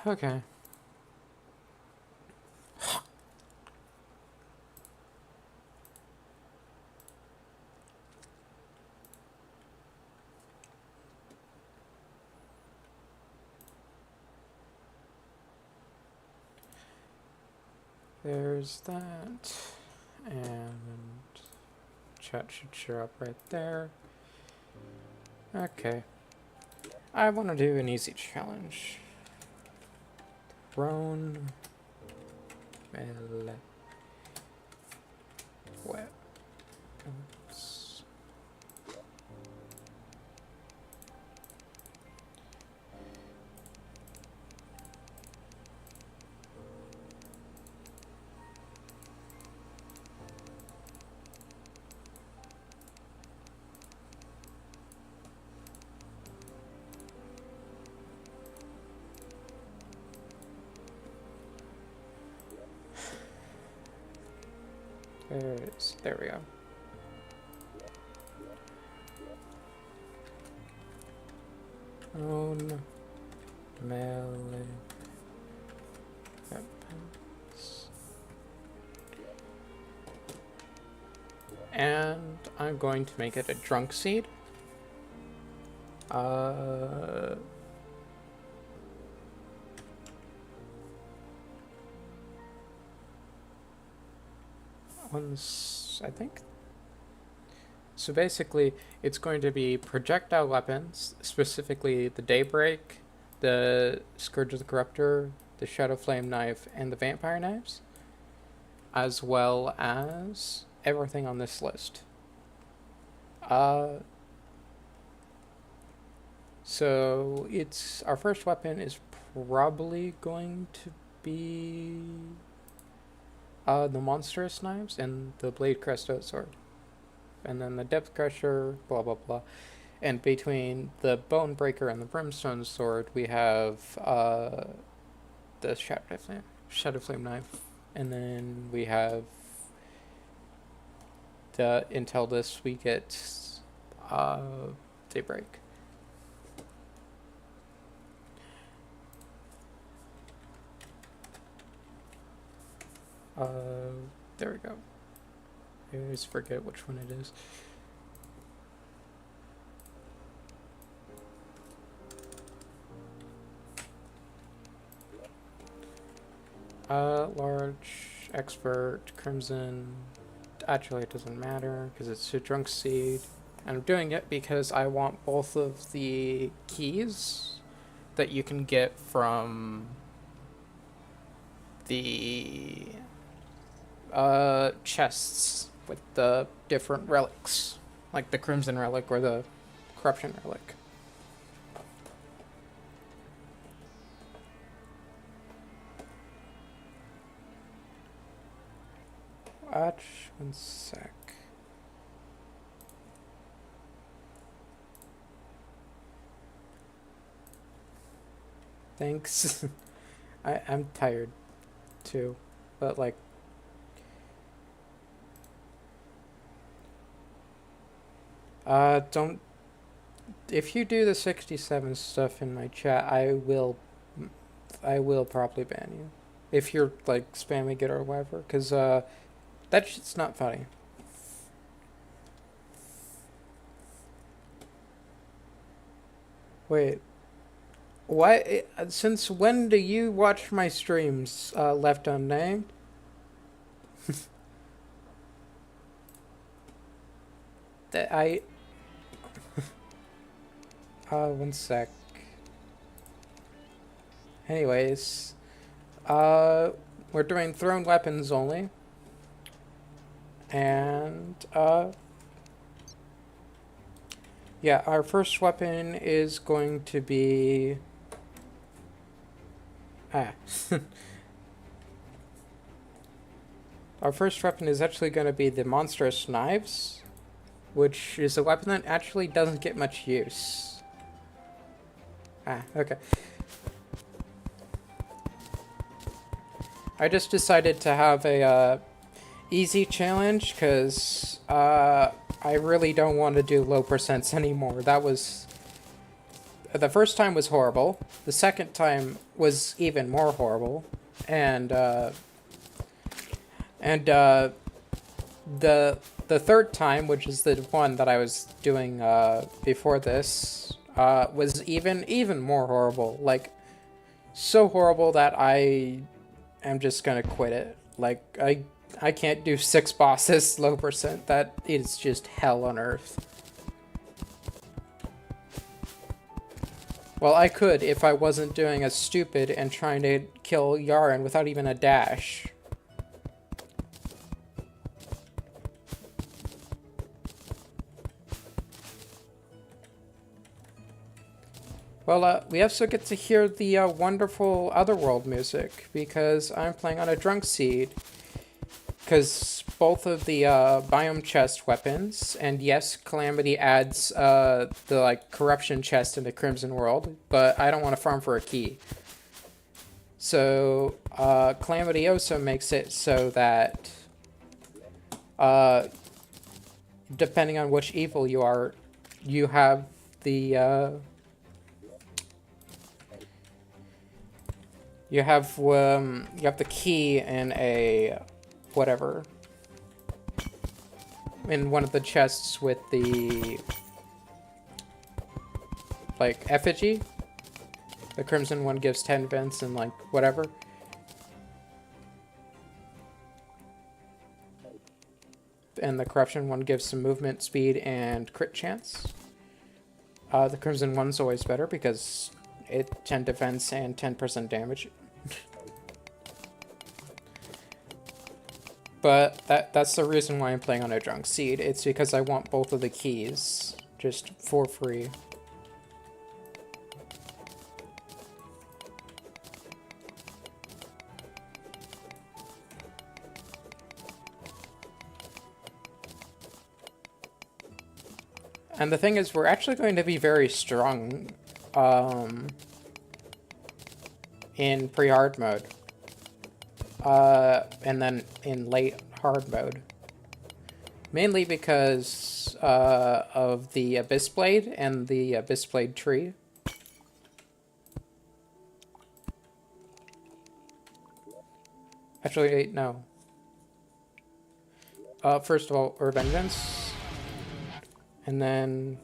Okay. There's that. And chat should show up right there. Okay. I want to do an easy challenge. Thrown melee weapons. There it is. There we go. Own melee weapons. And I'm going to make it a drunk seed. Once, I think. So basically, it's going to be projectile weapons, specifically the Daybreak, the Scourge of the Corruptor, the Shadow Flame Knife, and the Vampire Knives, as well as everything on this list. So it's our first weapon is probably going to be the Monstrous Knives and the Blade Cresto Sword. And then the Depth Crusher, blah blah blah. And between the Bone Breaker and the Brimstone Sword, we have the Shadow Flame Knife. And then we have until this we get Daybreak. There we go. I always forget which one it is. Large, Expert, Crimson. Actually, it doesn't matter because it's a Drunk Seed. And I'm doing it because I want both of the keys that you can get from the chests with the different relics, like the Crimson Relic or the Corruption Relic. Watch, one sec. Thanks. I'm tired too, but like don't, if you do the 67 stuff in my chat, I will probably ban you if you're like spamming it or whatever, because that shit's not funny. Wait, why? Since when do you watch my streams, left unnamed? That I. One sec. Anyways, we're doing thrown weapons only. And, yeah, our first weapon is going to be... Our first weapon is actually going to be the Monstrous Knives, which is a weapon that actually doesn't get much use. Okay. I just decided to have a easy challenge because I really don't want to do low percents anymore. That was the first time was horrible. The second time was even more horrible, and the third time, which is the one that I was doing before this, was even more horrible. Like, so horrible that I am just gonna quit it. Like, I can't do 6 bosses low percent. That is just hell on earth. Well, I could if I wasn't doing as stupid and trying to kill Yaren without even a dash. Well, we also get to hear the wonderful Otherworld music, because I'm playing on a Drunk Seed. Because both of the biome chest weapons, and yes, Calamity adds the like corruption chest in the Crimson World, but I don't want to farm for a key. So Calamity also makes it so that depending on which evil you are, you have the you have the key in a whatever, in one of the chests with the like effigy. The crimson one gives 10 vents and like whatever. And the corruption one gives some movement speed and crit chance. The crimson one's always better because it 10 defense and 10% damage. But that's the reason why I'm playing on a Drunk Seed. It's because I want both of the keys, just for free. And the thing is, we're actually going to be very strong in pre-hard mode. And then in late hard mode. Mainly because of the Abyss Blade and the Abyss Blade tree. Actually, no. First of all, Vengeance. And then...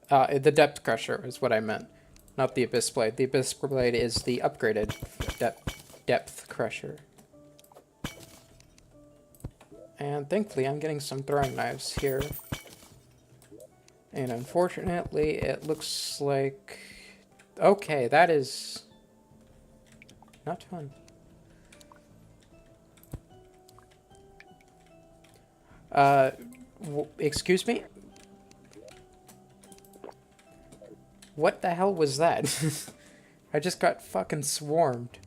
the Depth Crusher is what I meant. Not the Abyss Blade. The Abyss Blade is the upgraded Depth Crusher. And thankfully I'm getting some throwing knives here. And unfortunately it looks like... Okay, that is... not fun. Excuse me? What the hell was that? I just got fucking swarmed.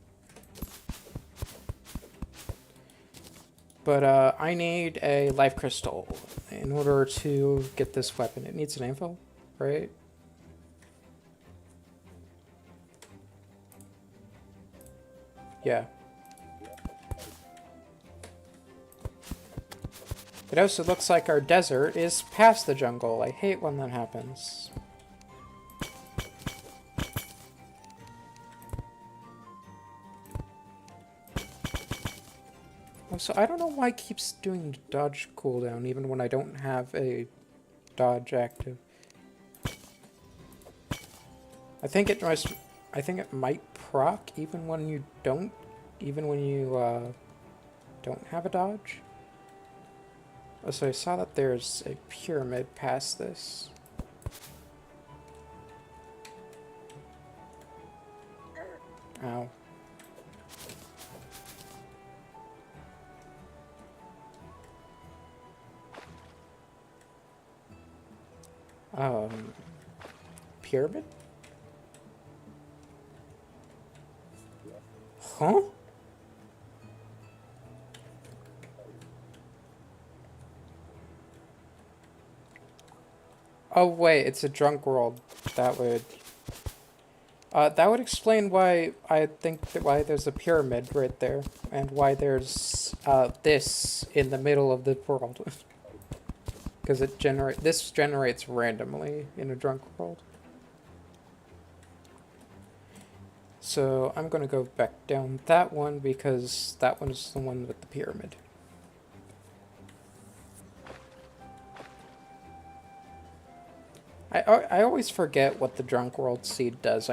But I need a life crystal in order to get this weapon. It needs an anvil, right? Yeah. It also looks like our desert is past the jungle. I hate when that happens. So I don't know why it keeps doing dodge cooldown even when I don't have a dodge active. I think it might proc even when you don't have a dodge. Oh, so I saw that there's a pyramid past this. Ow. Pyramid? Huh? Oh wait, it's a drunk world. That would explain why why there's a pyramid right there, and why there's this in the middle of the world. because this generates randomly in a drunk world. So I'm gonna go back down that one because that one is the one with the pyramid. I always forget what the drunk world seed does.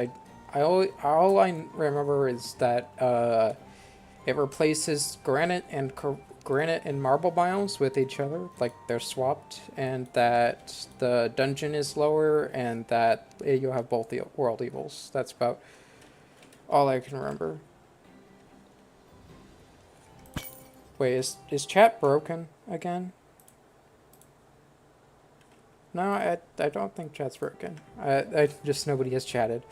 All I remember is that it replaces granite and marble biomes with each other, like they're swapped, and that the dungeon is lower, and that you'll have both the world evils. That's about all I can remember. Wait, is chat broken again? No, I don't think chat's broken. I just nobody has chatted.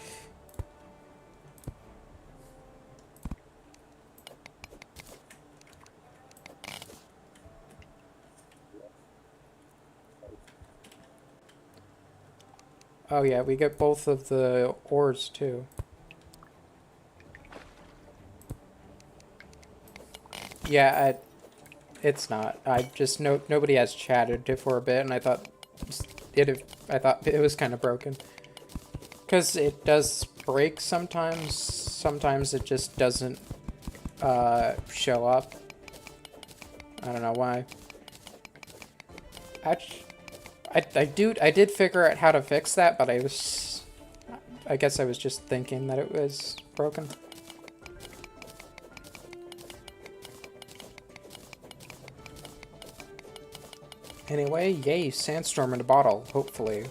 Oh yeah, we get both of the ores too. Yeah, it's not. I just nobody has chatted for a bit, and I thought it was kind of broken. Because it does break sometimes. Sometimes it just doesn't show up. I don't know why. I did figure out how to fix that, but I guess I was just thinking that it was broken. Anyway, yay, sandstorm in a bottle, hopefully.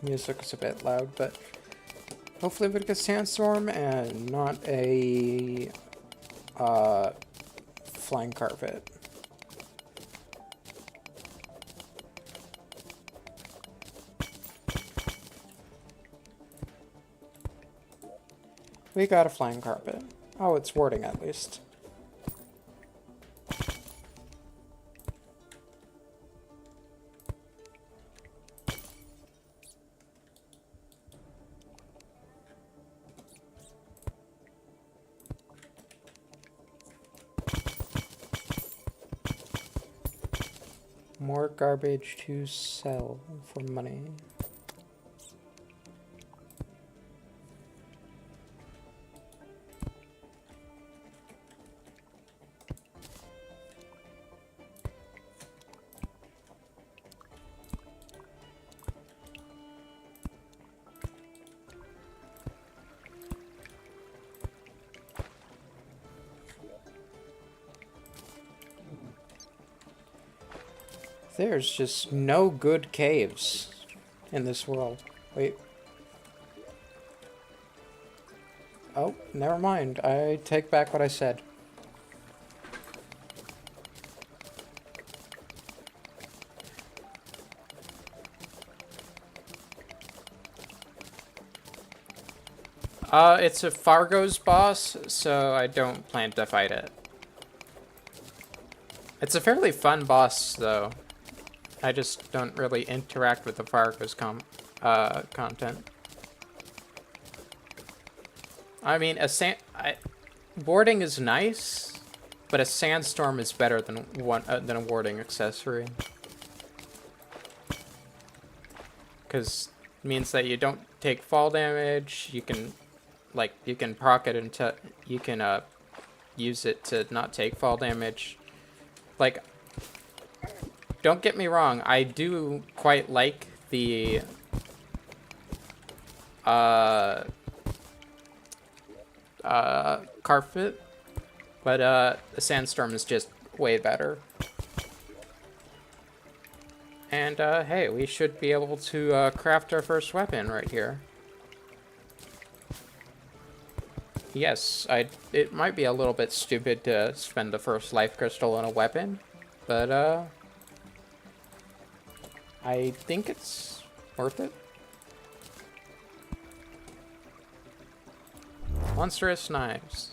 Music is a bit loud, but hopefully we get a sandstorm and not a flying carpet. We got a flying carpet. Oh, it's warding at least. More garbage to sell for money. There's just no good caves in this world. Wait. Oh, never mind. I take back what I said. It's a Fargo's boss, so I don't plan to fight it. It's a fairly fun boss, though. I just don't really interact with the Fargo's content. I mean, warding is nice, but a sandstorm is better than a warding accessory. Because it means that you don't take fall damage. You can proc it until you can use it to not take fall damage. Like, don't get me wrong, I do quite like the carpet, but the sandstorm is just way better. And hey, we should be able to craft our first weapon right here. Yes, it might be a little bit stupid to spend the first life crystal on a weapon, but I think it's worth it. Monstrous knives.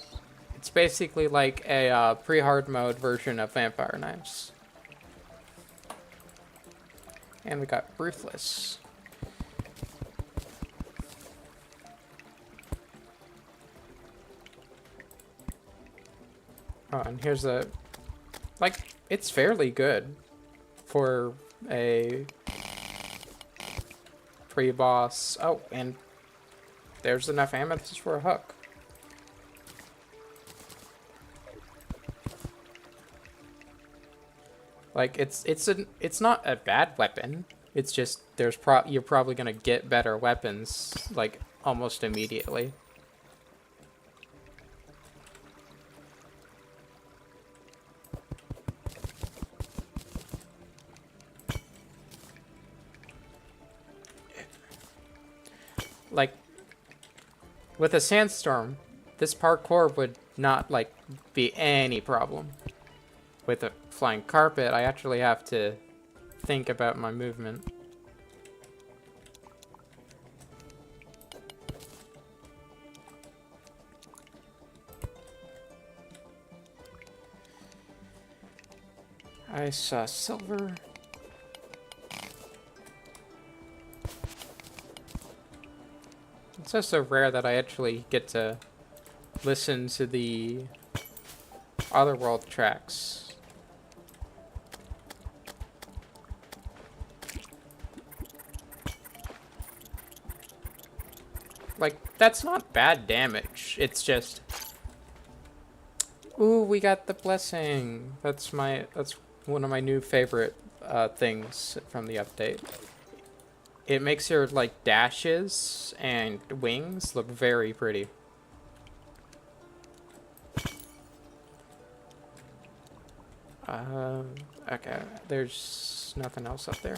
It's basically like a pre-hard mode version of vampire knives. And we got ruthless. Oh, and here's a... Like, it's fairly good for a pre-boss. Oh, and there's enough amethyst for a hook. Like, it's not a bad weapon. It's just you're probably gonna get better weapons like almost immediately. Like with a sandstorm, this parkour would not like be any problem. With a flying carpet, I actually have to think about my movement. I saw silver. It's just so rare that I actually get to listen to the Otherworld tracks. Like, that's not bad damage. It's just... Ooh, we got the blessing. That's one of my new favorite things from the update. It makes your, like, dashes and wings look very pretty. Okay, there's nothing else up there.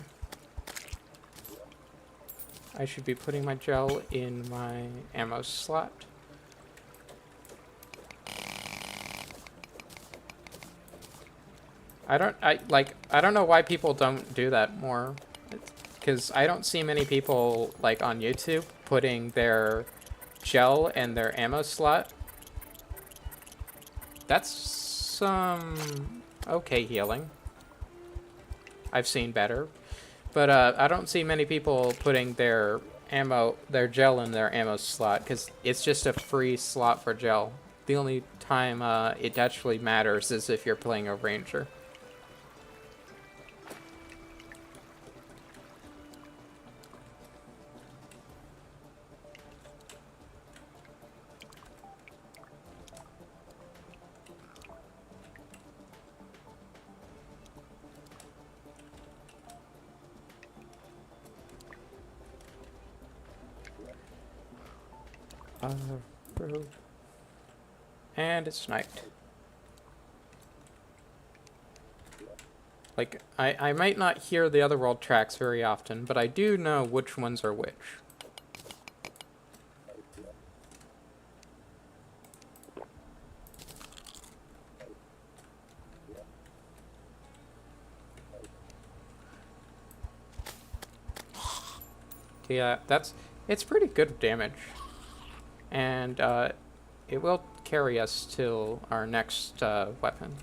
I should be putting my gel in my ammo slot. I don't know why people don't do that more. Because I don't see many people, like, on YouTube putting their gel in their ammo slot. That's some okay healing. I've seen better. But I don't see many people putting their gel in their ammo slot, because it's just a free slot for gel. The only time it actually matters is if you're playing a ranger. Road. And it's night. Like, I might not hear the Otherworld tracks very often, but I do know which ones are which. Yeah, it's pretty good damage. And it will carry us to our next weapon.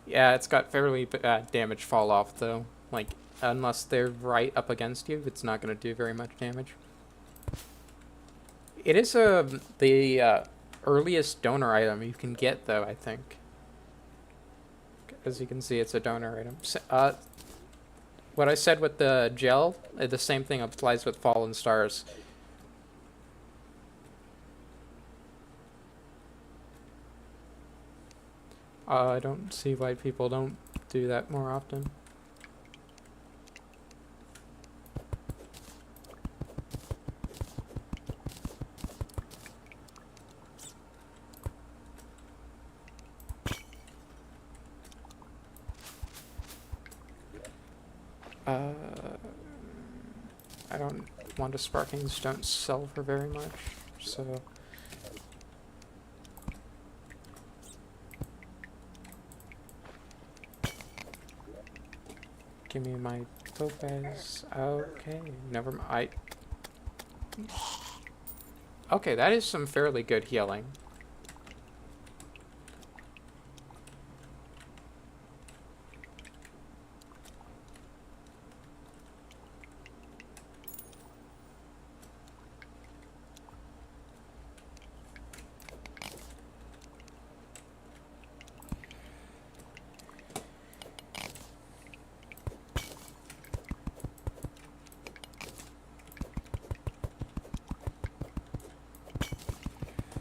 Yeah, it's got fairly bad damage fall off though. Like, unless they're right up against you, it's not going to do very much damage. It is the earliest donor item you can get though, I think. As you can see, it's a donor item. What I said with the gel, the same thing applies with Fallen Stars. I don't see why people don't do that more often. I don't want to sparkings don't sell for very much, so give me my topaz. Okay, never mind. Okay, that is some fairly good healing.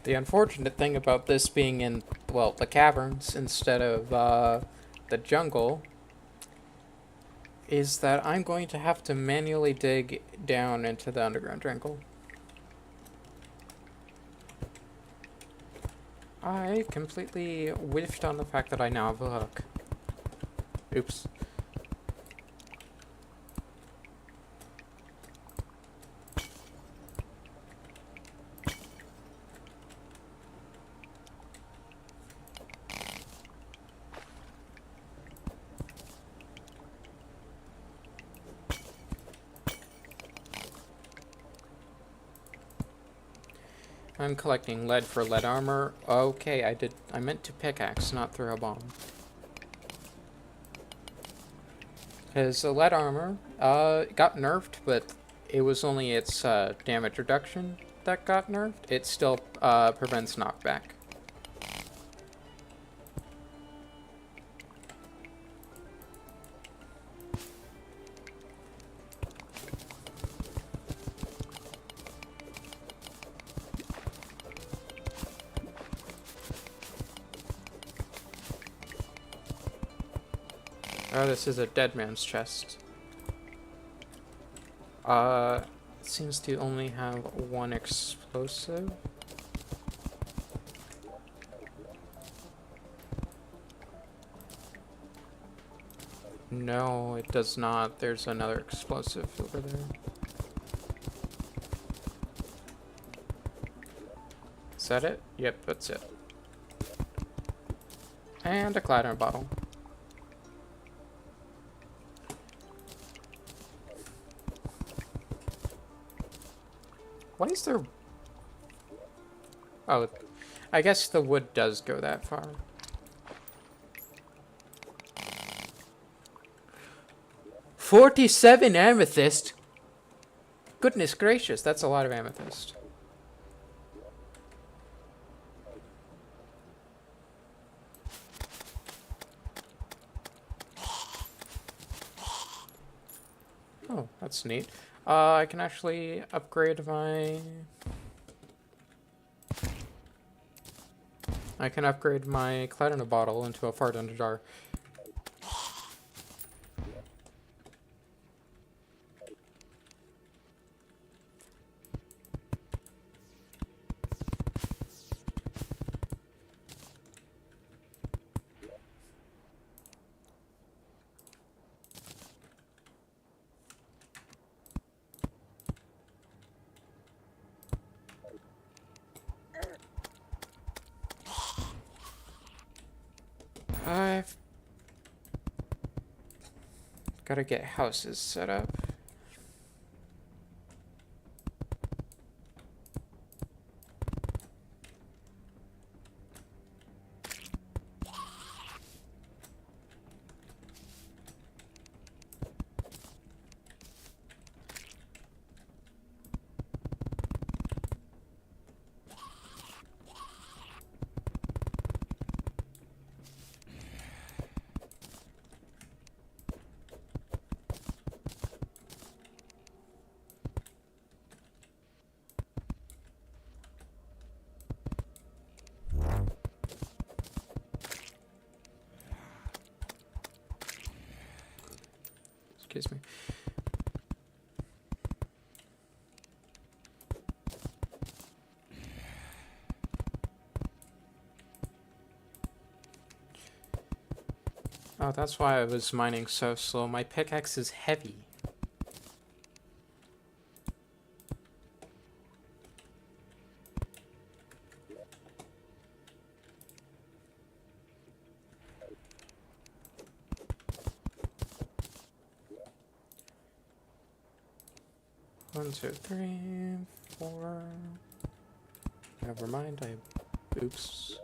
The unfortunate thing about this being in, well, the caverns instead of the jungle is that I'm going to have to manually dig down into the underground jungle. I completely whiffed on the fact that I now have a hook. Oops. I'm collecting lead for lead armor. Okay, I meant to pickaxe, not throw a bomb. Because the lead armor, got nerfed, but it was only its, damage reduction that got nerfed. It still, prevents knockback. Oh, this is a dead man's chest. It seems to only have one explosive. No, it does not. There's another explosive over there. Is that it? Yep, that's it. And a clatter bottle. Why is there... Oh, I guess the wood does go that far. $47 amethyst? Goodness gracious, that's a lot of amethyst. Oh, that's neat. I can actually upgrade my... I can upgrade my claret in a bottle into a fart in a jar. I've gotta get houses set up. Excuse me. Oh, that's why I was mining so slow. My pickaxe is heavy. One, two, three, four. Never mind, oops.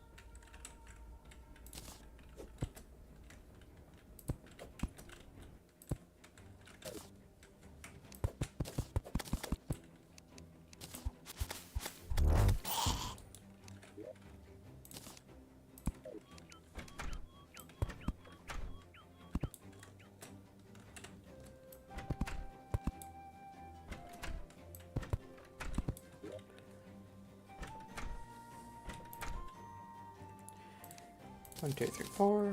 1, 2, 3, 4.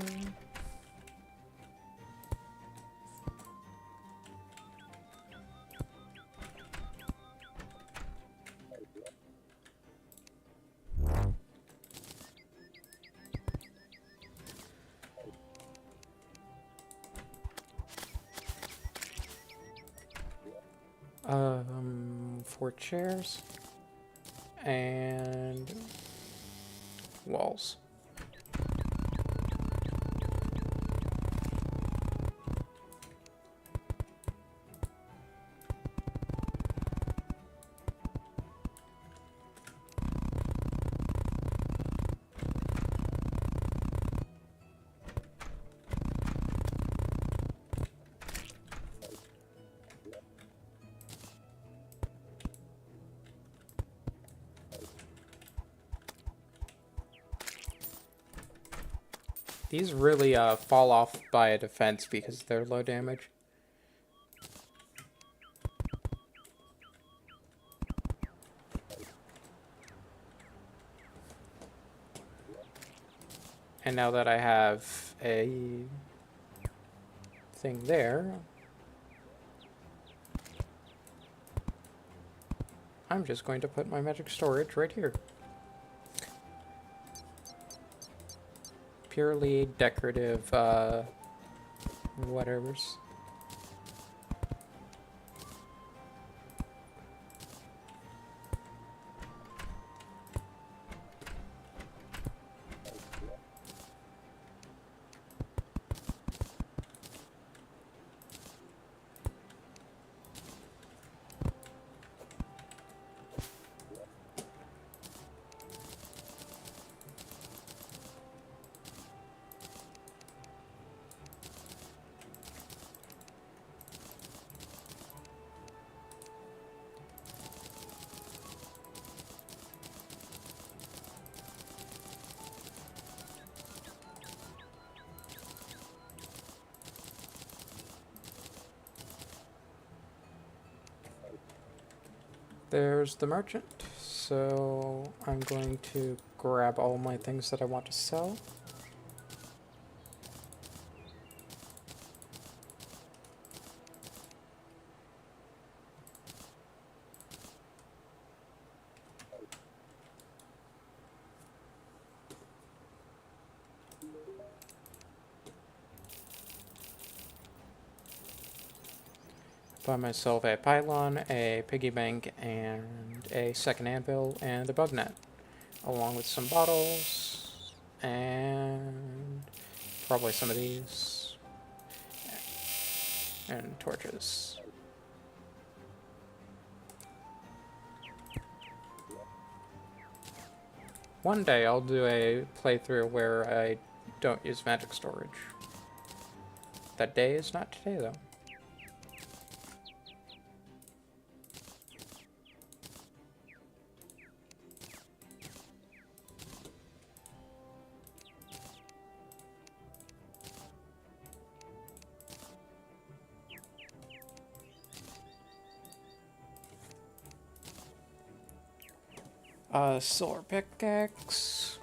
Four chairs and walls. These really fall off by a defense because they're low damage. And now that I have a thing there, I'm just going to put my magic storage right here. Purely decorative, whatevers. There's the merchant, so I'm going to grab all my things that I want to sell. Buy myself a pylon, a piggy bank, and a second anvil, and a bug net, along with some bottles, and probably some of these, and torches. One day I'll do a playthrough where I don't use magic storage. That day is not today, though. Silver pickaxe.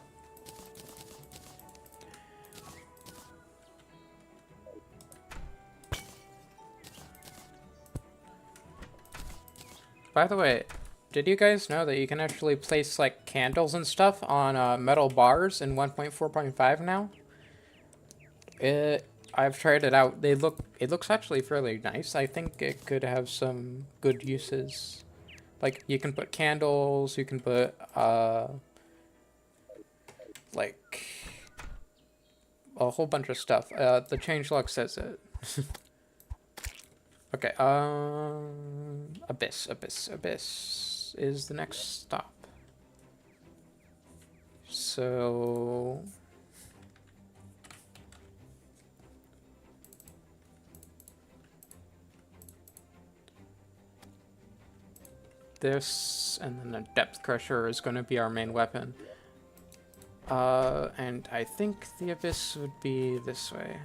By the way, did you guys know that you can actually place like candles and stuff on metal bars in 1.4.5 now? I've tried it out. It looks actually fairly nice. I think it could have some good uses. Like, you can put candles, you can put, like, a whole bunch of stuff. The changelog says it. Okay, Abyss is the next stop. So... this, and then the depth crusher is going to be our main weapon. And I think the Abyss would be this way.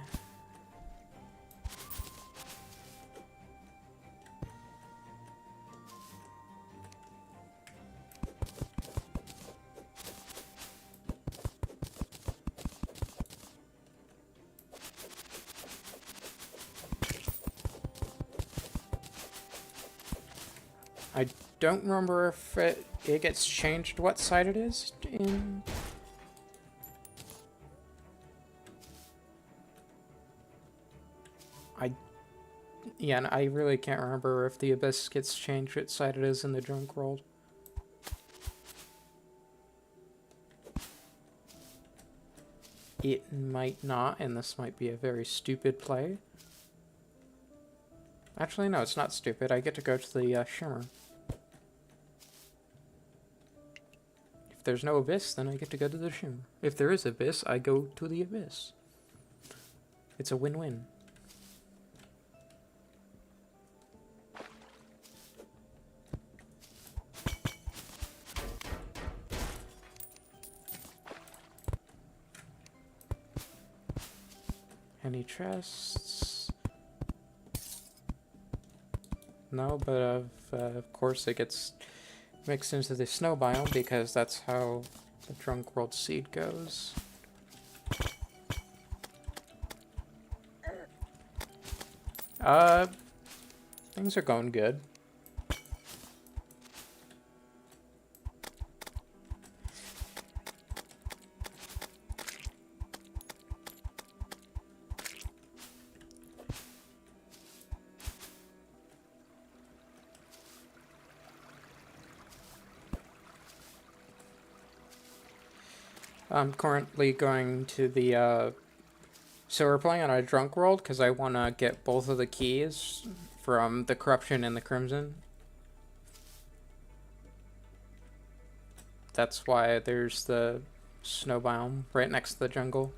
I don't remember if it gets changed what side it is in... Yeah, and I really can't remember if the Abyss gets changed what side it is in the Drunk World. It might not, and this might be a very stupid play. Actually, no, it's not stupid. I get to go to the Shimmer. If there's no Abyss, then I get to go to the Shimmer. If there is Abyss, I go to the Abyss. It's a win-win. Any chests? No, but of course it gets mixed into the snow biome because that's how the Drunk World seed goes. Things are going good. I'm currently going to the, so we're playing on a Drunk World because I want to get both of the keys from the Corruption and the Crimson. That's why there's the snow biome right next to the jungle.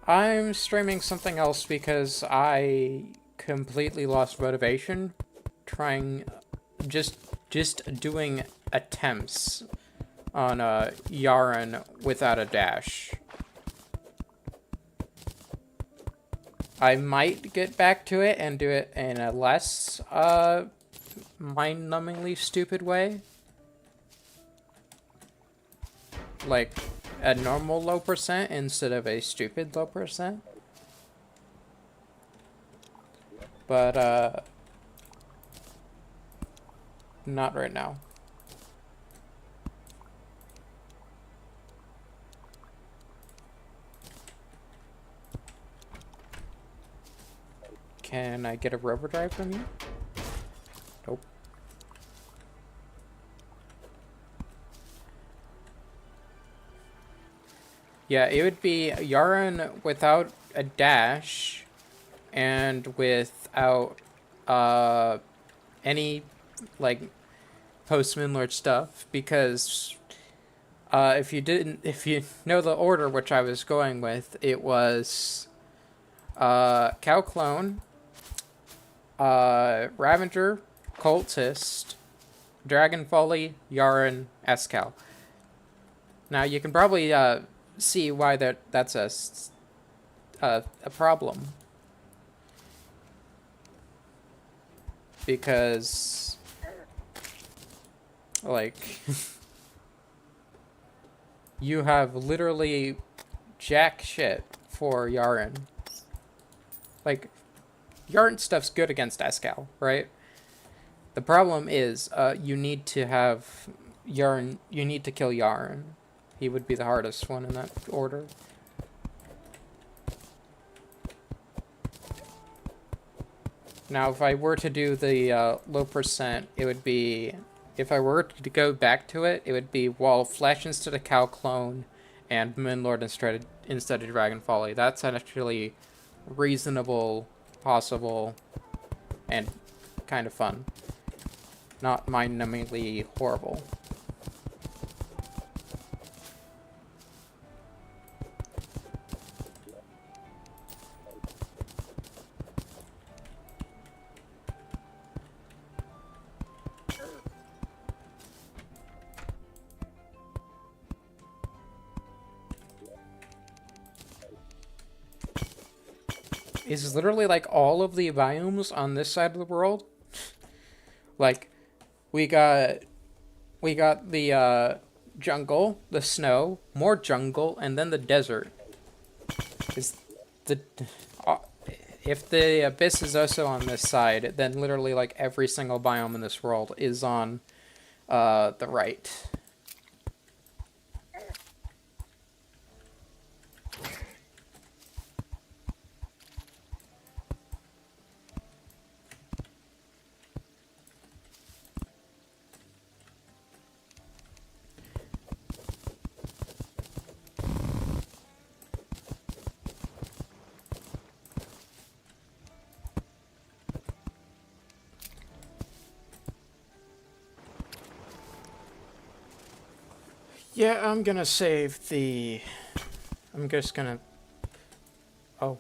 I'm streaming something else because I completely lost motivation trying just doing attempts on Yaren without a dash. I might get back to it and do it in a less mind-numbingly stupid way. Like a normal low percent instead of a stupid low percent. But not right now. Can I get a rubber drive from you? Nope. Yeah, it would be Yaren without a dash and without any like post-Moon Lord stuff, because if you know the order which I was going with, it was Cow Clone, Ravager, Cultist, Dragon Folly, Yaren, Escal. Now you can probably see why that's a problem, because like you have literally jack shit for Yaren. Like, Yaren stuff's good against Escal, right? The problem is you need to have Yaren. You need to kill Yaren. He would be the hardest one in that order. Now, if I were to do the low percent, it would be... If I were to go back to it, it would be Wall of Flesh instead of Cow Clone and Moon Lord instead of Dragon Folly. That's actually reasonable, possible, and kind of fun. Not mind-numbingly horrible. is literally like all of the biomes on this side of the world. Like we got the jungle, the snow, more jungle, and then the desert. Is the uh, if the abyss is also on this side, then literally like every single biome in this world is on the right. Yeah, I'm gonna save the. I'm just gonna. Oh,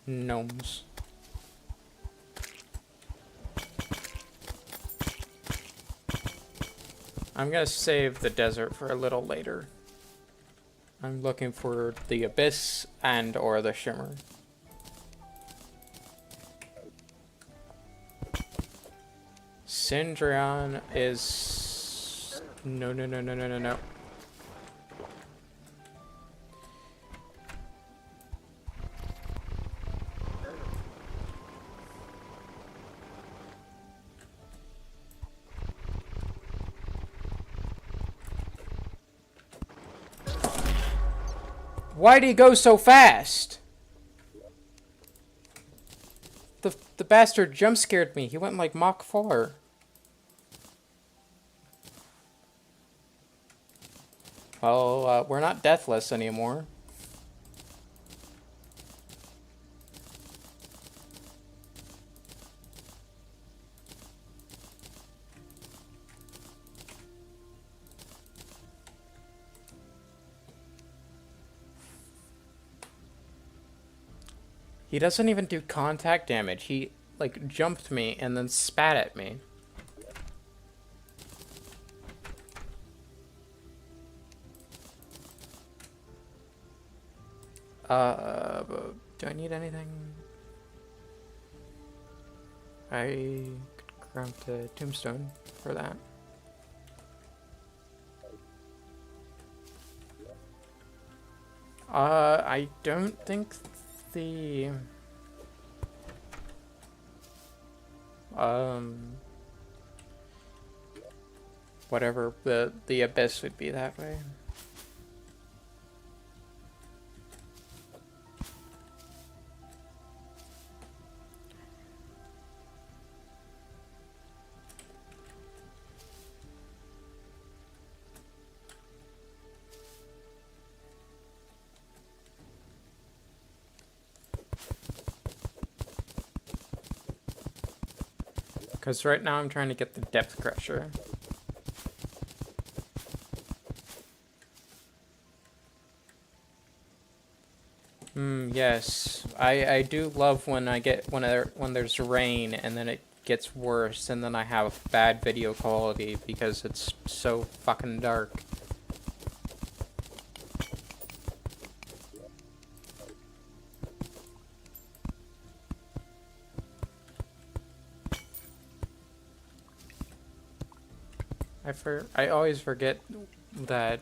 gnomes. I'm gonna save the desert for a little later. I'm looking for the abyss and or the shimmer. Syndrion is no. Why'd he go so fast? The bastard jump scared me. He went like Mach 4. Well, we're not deathless anymore. He doesn't even do contact damage. He, like, jumped me and then spat at me. Do I need anything? I could craft a tombstone for that. I don't think the... whatever, the abyss would be that way. Because right now I'm trying to get the depth crusher. Yes. I do love when I get when there's rain and then it gets worse and then I have bad video quality because it's so fucking dark. I always forget that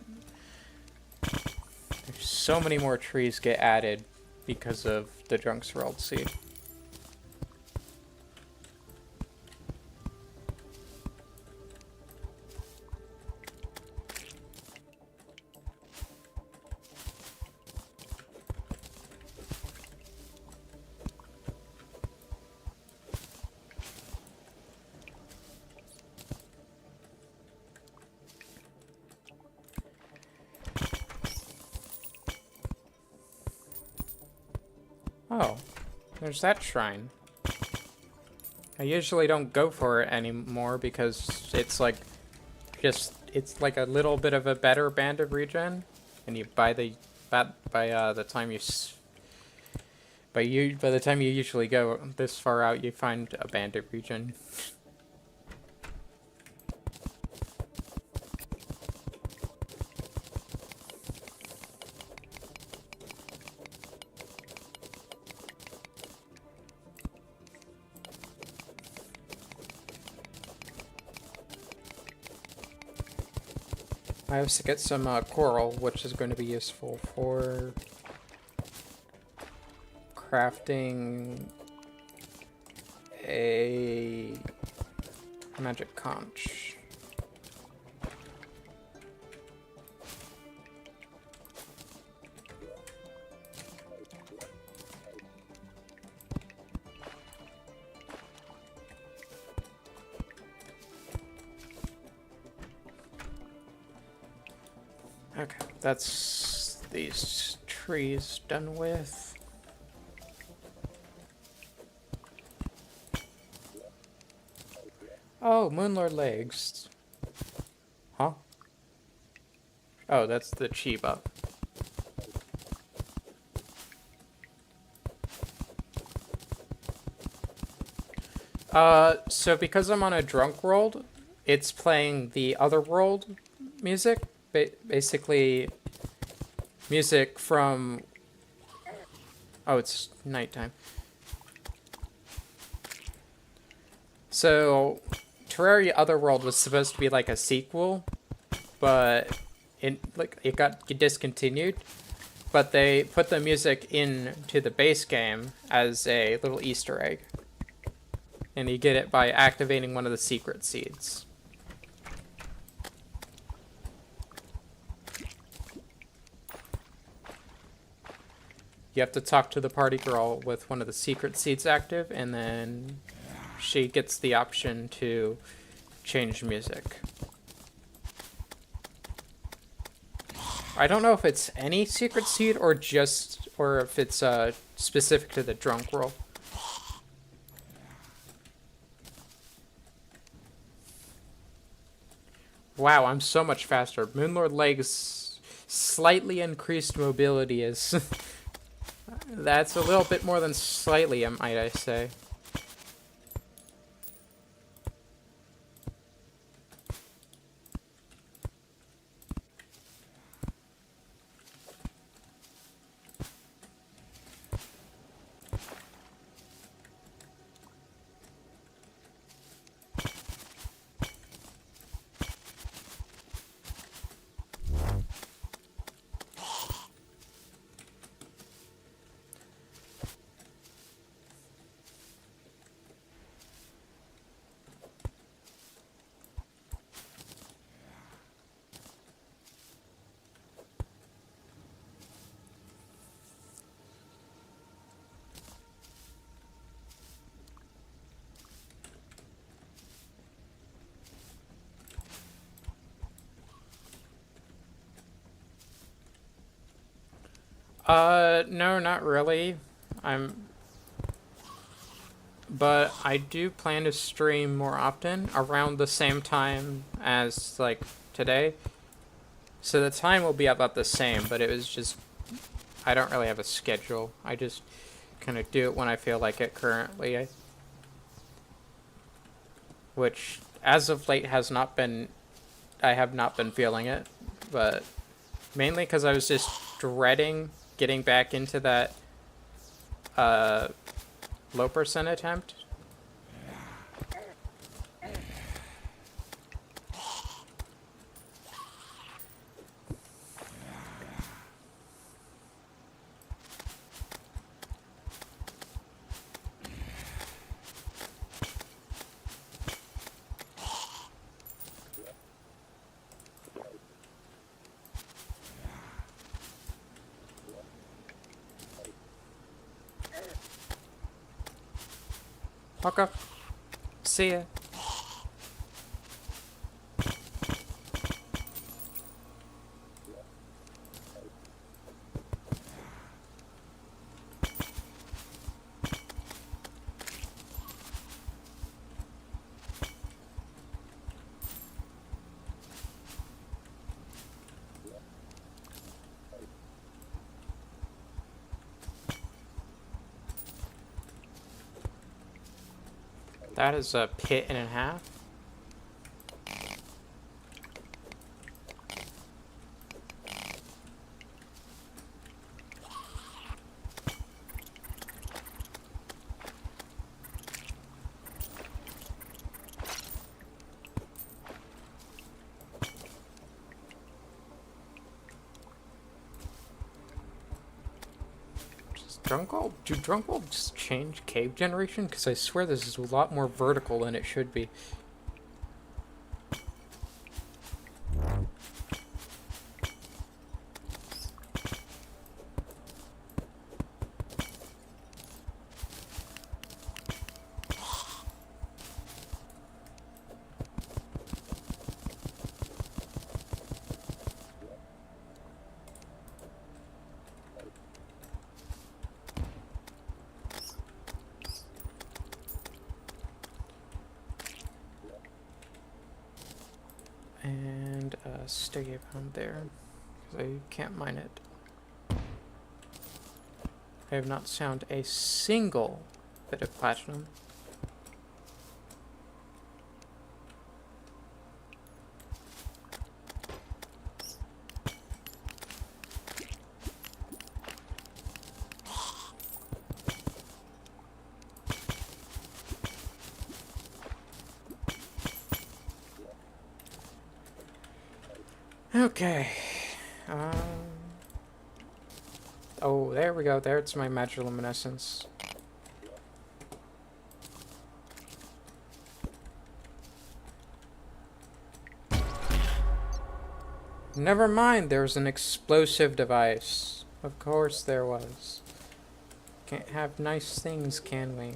there's so many more trees get added because of the Drunk's World Sea. Oh, there's that shrine. I usually don't go for it anymore because it's like it's like a little bit of a better band of regen, and you by the time by the time you usually go this far out, you find a band of regen. I also get some coral, which is going to be useful for crafting a magic conch. Okay, that's these trees done with. Oh, Moonlord legs. Huh? Oh, that's the chi buff. So because I'm on a drunk world, it's playing the other world music. Basically, music from... Oh, it's nighttime. So, Terraria Otherworld was supposed to be like a sequel, but it got discontinued. But they put the music into the base game as a little Easter egg. And you get it by activating one of the secret seeds. You have to talk to the party girl with one of the secret seeds active, and then she gets the option to change music. I don't know if it's any secret seed or if it's specific to the drunk world. Wow, I'm so much faster. Moonlord legs slightly increased mobility is... That's a little bit more than slightly, might I say. No, not really. But I do plan to stream more often around the same time as, like, today. So the time will be about the same, but it was just... I don't really have a schedule. I just kind of do it when I feel like it currently. Which, as of late, has not been... I have not been feeling it, but mainly because I was just dreading getting back into that low percent attempt. Okay. See ya. That is a pit and a half. Do drunk bulbs change cave generation? Because I swear this is a lot more vertical than it should be. And stay around there, because I can't mine it. I have not found a single bit of platinum. Okay. Oh, there we go. There's my magiluminescence. Never mind, there's an explosive device. Of course there was. Can't have nice things, can we?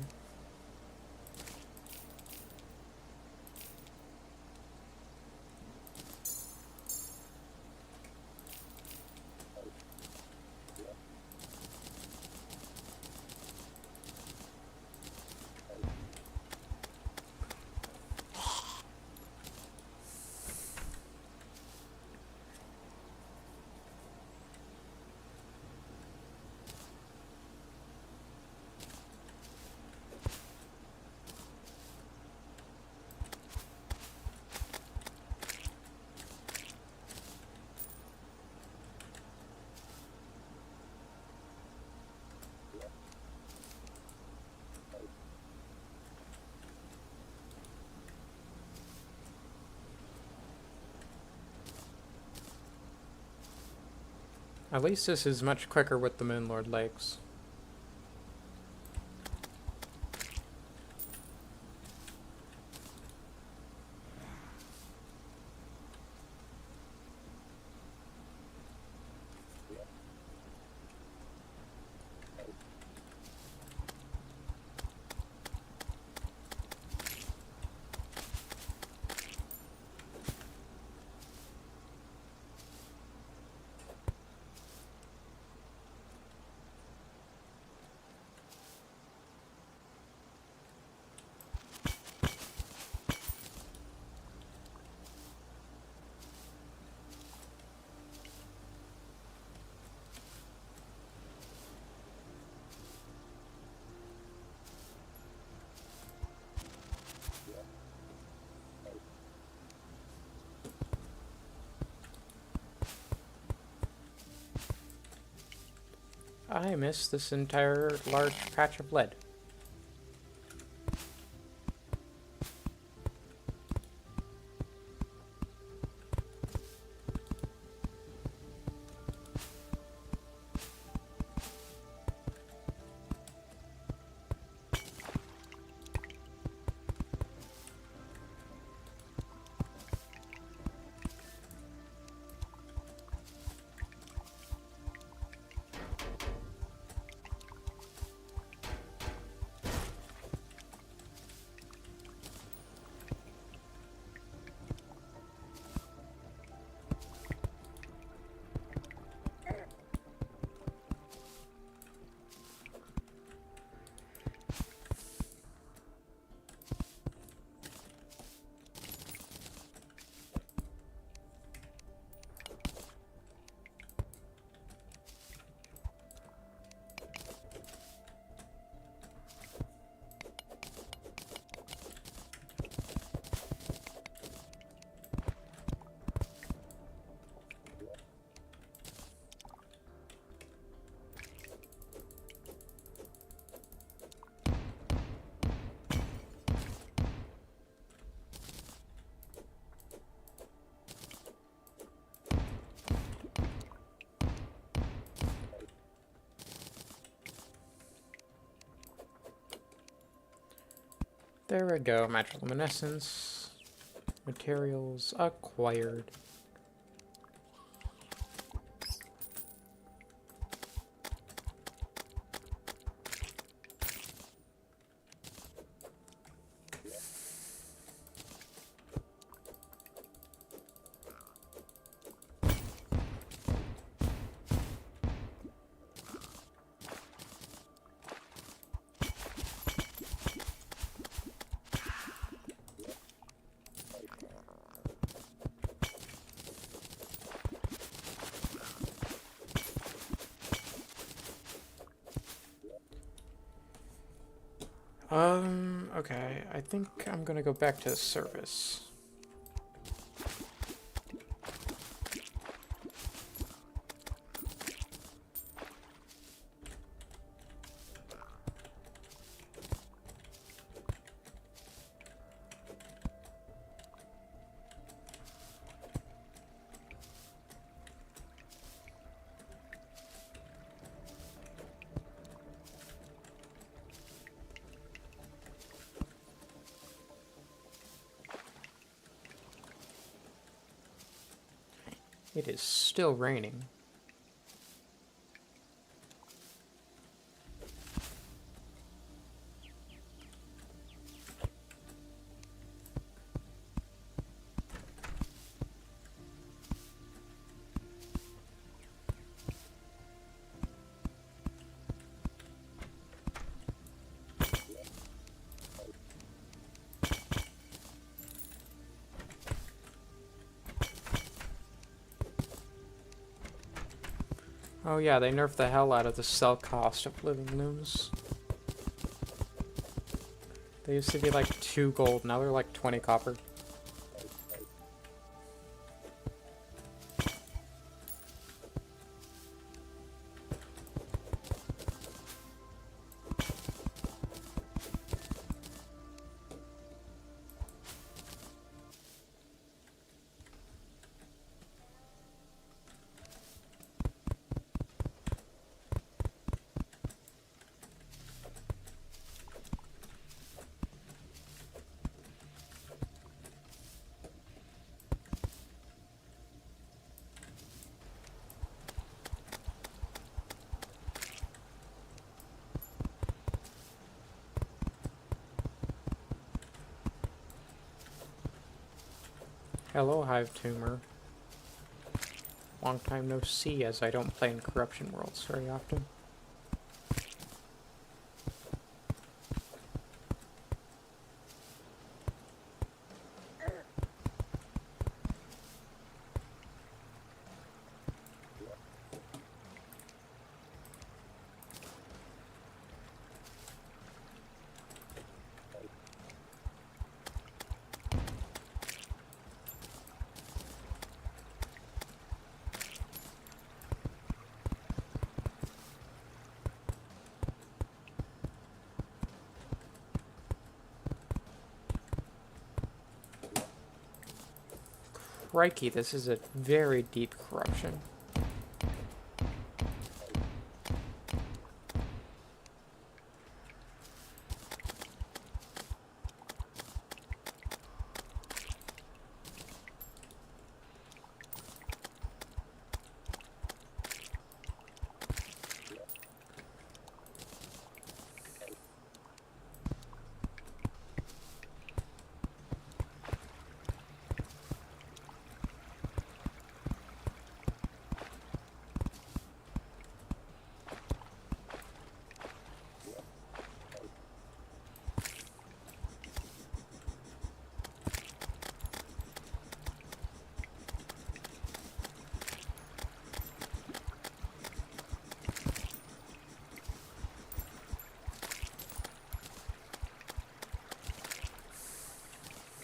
At least this is much quicker with the Moonlord legs. I missed this entire large patch of lead. There we go. Magical luminescence. Materials acquired. Okay, I think I'm gonna go back to the service. It is still raining. Oh yeah, they nerfed the hell out of the sell cost of living looms. They used to be like 2 gold, now they're like 20 copper. Hello, Hive Tumor. Long time no see, as I don't play in Corruption Worlds very often. Crikey, this is a very deep corruption.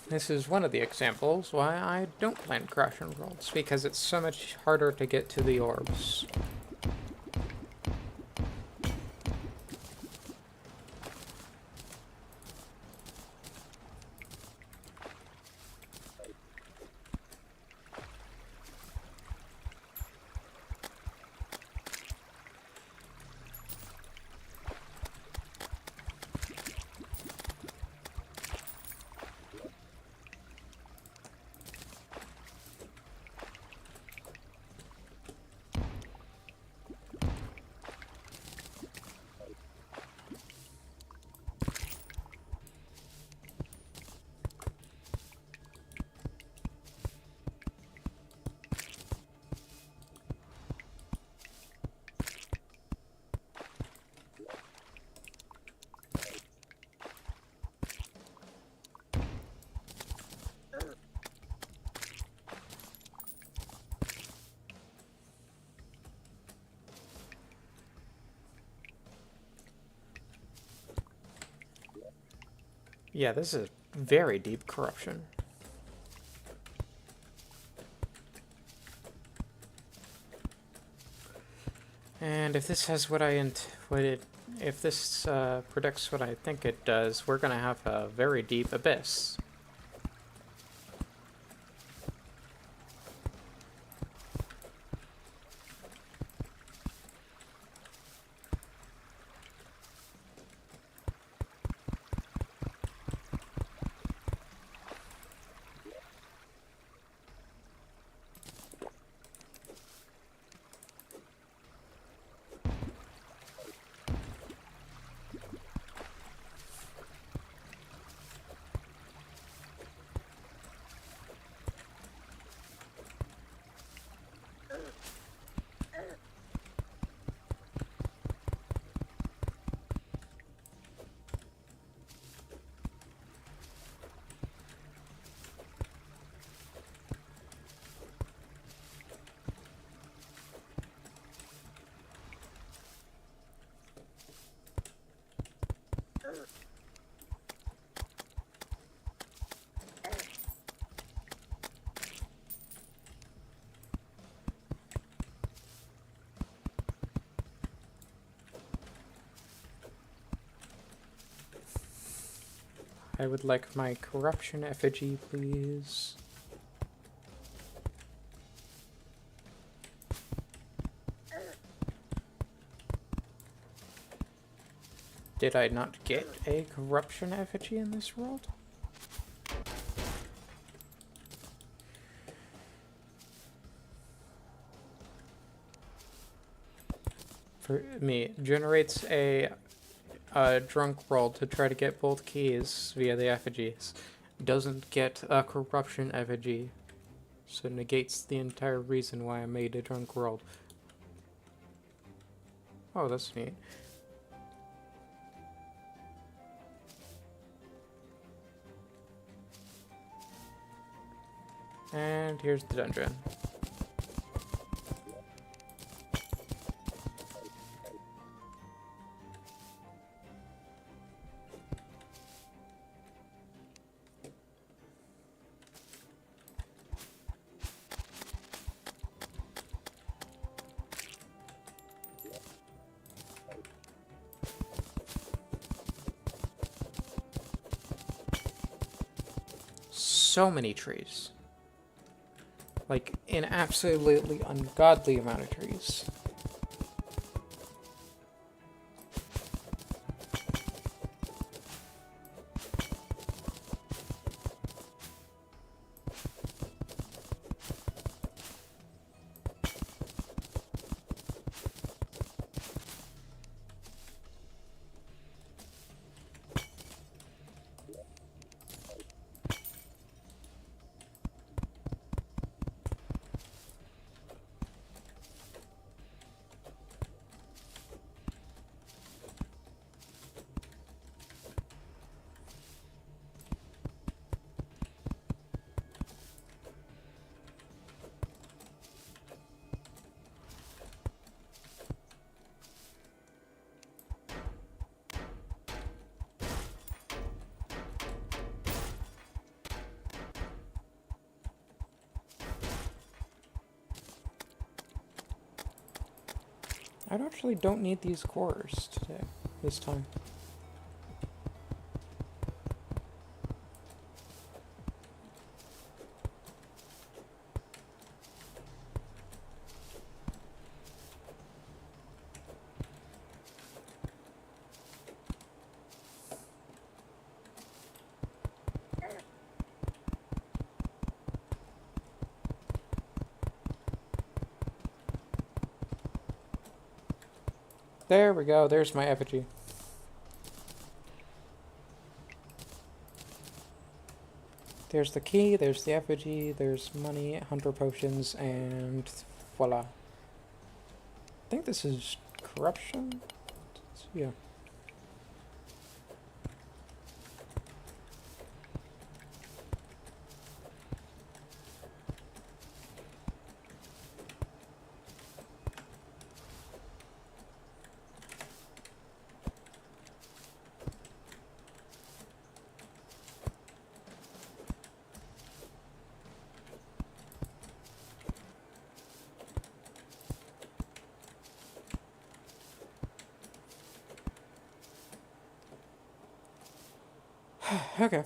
This is one of the examples why I don't play in Corruption Worlds, because it's so much harder to get to the orbs. Yeah, this is very deep corruption. And if this has if this predicts what I think it does, we're gonna have a very deep abyss. I would like my corruption effigy, please. Did I not get a corruption effigy in this world? For me, generates a drunk roll to try to get both keys via the effigies. Doesn't get a corruption effigy, so negates the entire reason why I made a drunk roll. Oh, that's neat. And here's the dungeon. So many trees. Like, an absolutely ungodly amount of trees. I actually don't need these cores today, this time. There we go, there's my effigy. There's the key, there's the effigy, there's money, hunter potions, and voila. I think this is corruption? Yeah. Okay.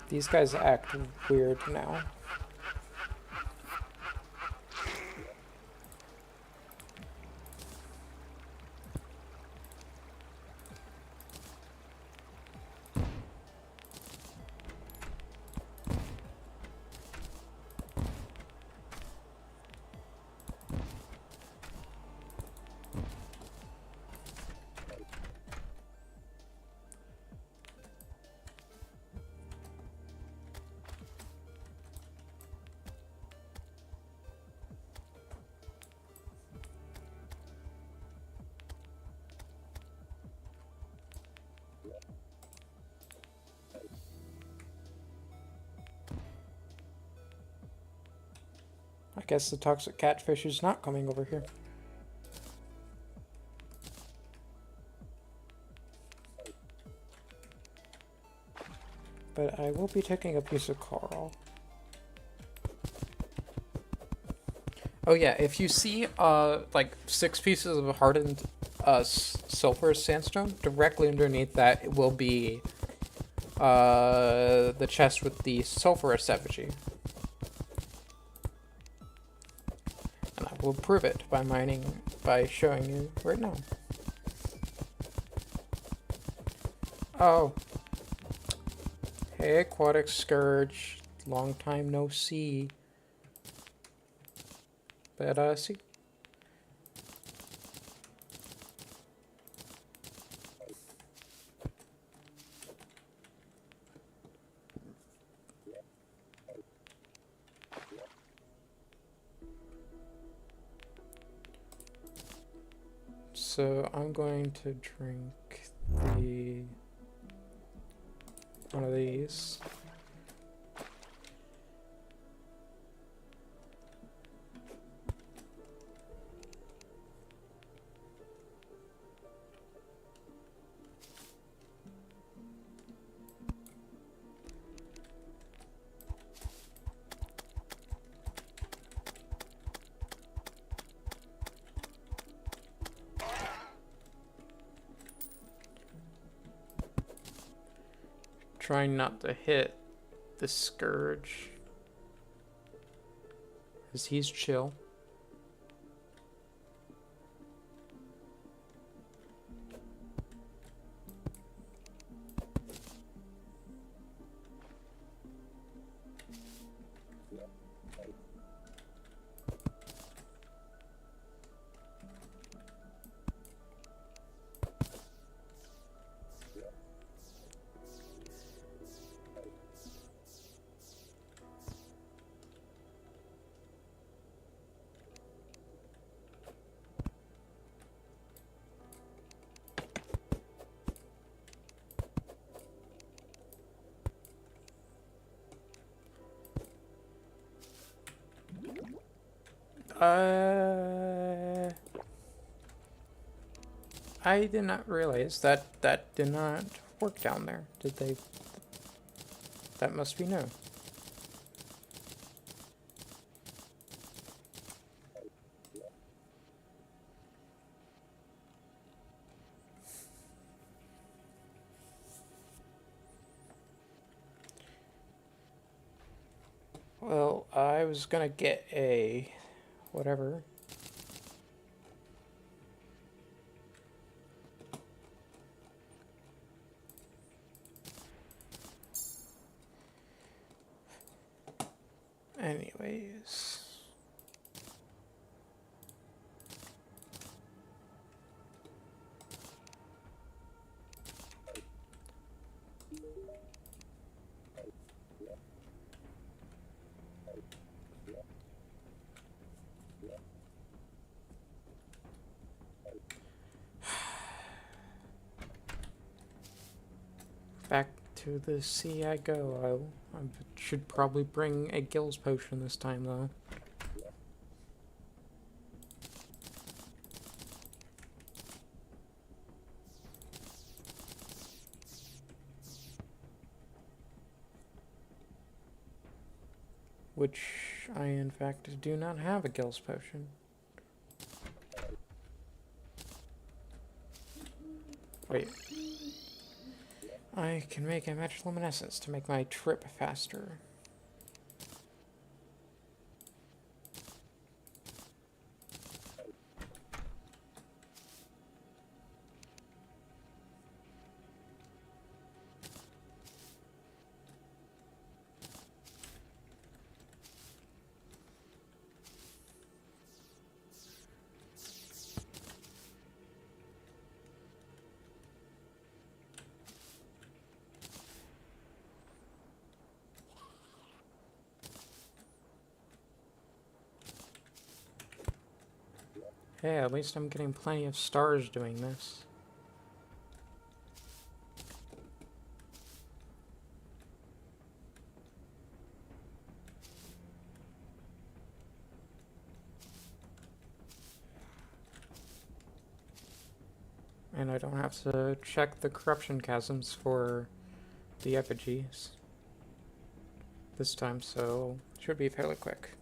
These guys act weird now. I guess the toxic catfish is not coming over here. But I will be taking a piece of coral. Oh yeah, if you see like 6 pieces of hardened silver sandstone, directly underneath that it will be the chest with the sulfurous effigy. And I will prove it by showing you right now. Oh. Hey, aquatic scourge. Long time no see. But, see. So, I'm going to drink one of these. Trying not to hit the scourge, because he's chill. I did not realize that that did not work down there. Did they? That must be new. Well, I was gonna get a whatever. Anyways. Back to the sea I go. I should probably bring a gills potion this time, though. which I in fact do not have a Gills potion. Wait. I can make a magic luminescence to make my trip faster. Hey, at least I'm getting plenty of stars doing this. And I don't have to check the corruption chasms for the effigies this time, so it should be fairly quick.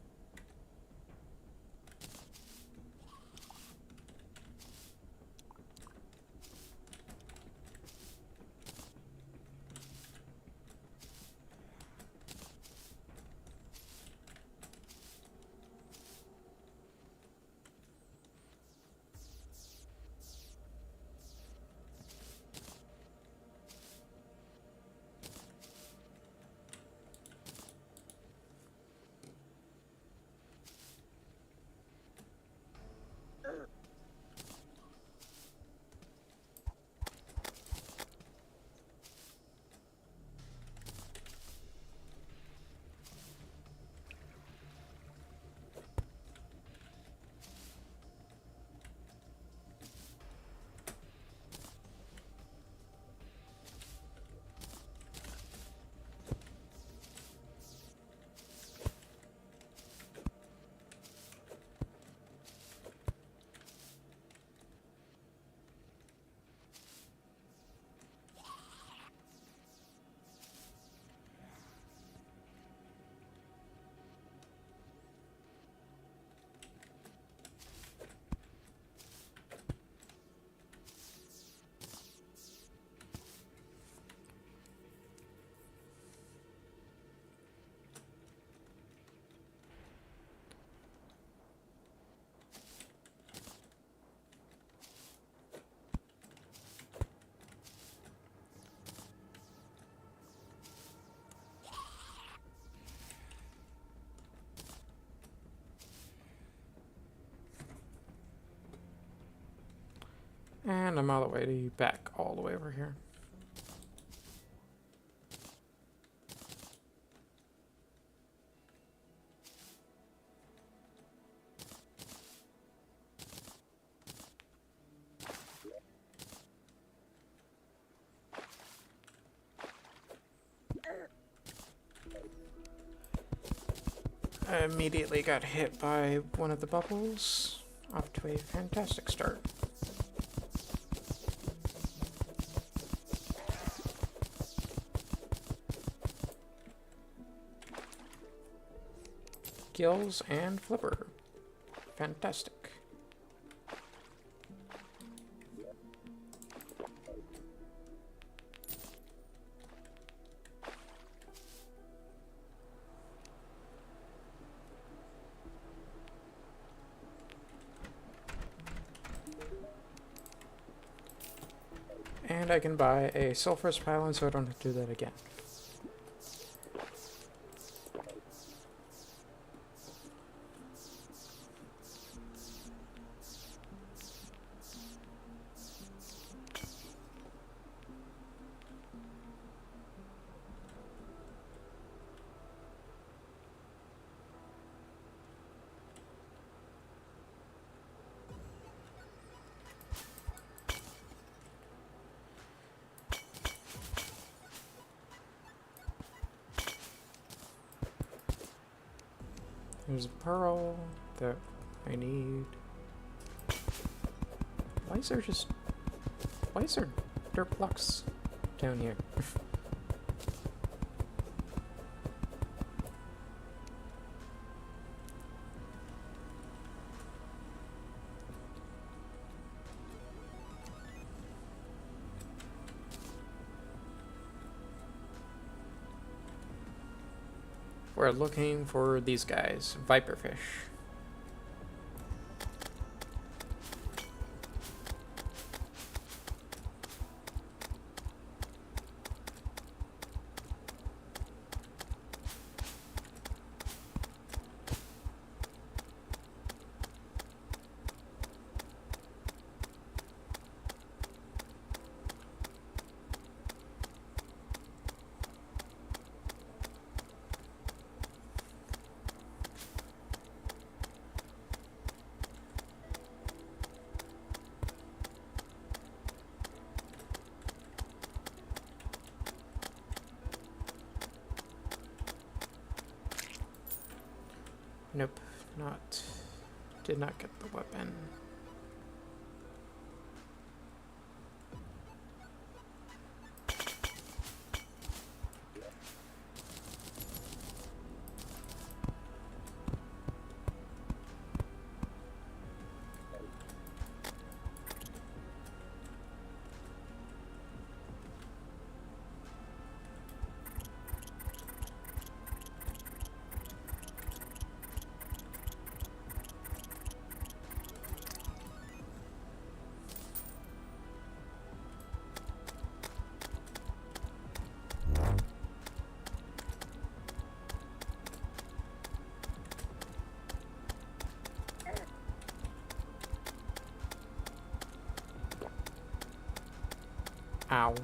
And I'm all the way back, all the way over here. I immediately got hit by one of the bubbles. Off to a fantastic start. Gills and Flipper. Fantastic. And I can buy a sulfurous pylon so I don't have to do that again. There's a pearl that I need. Why is there dirt blocks down here? We're looking for these guys, viperfish. Nope, did not get the weapon. Ow.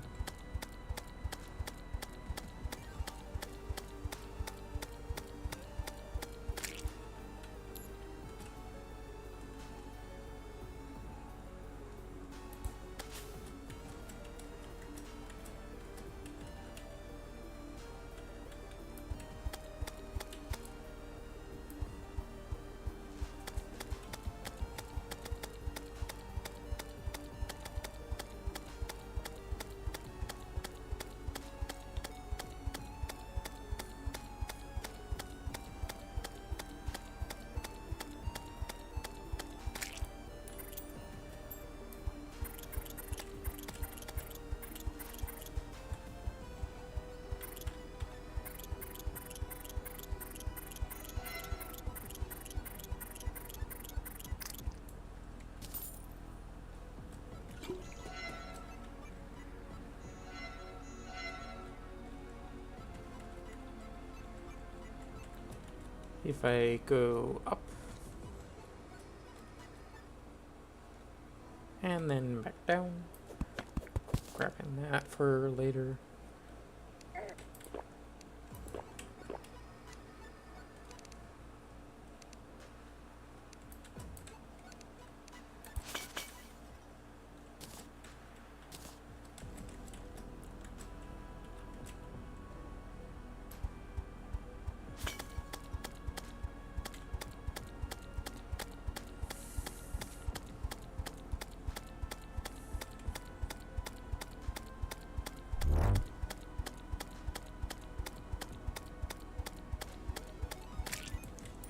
If I go up and then back down, grabbing that for later.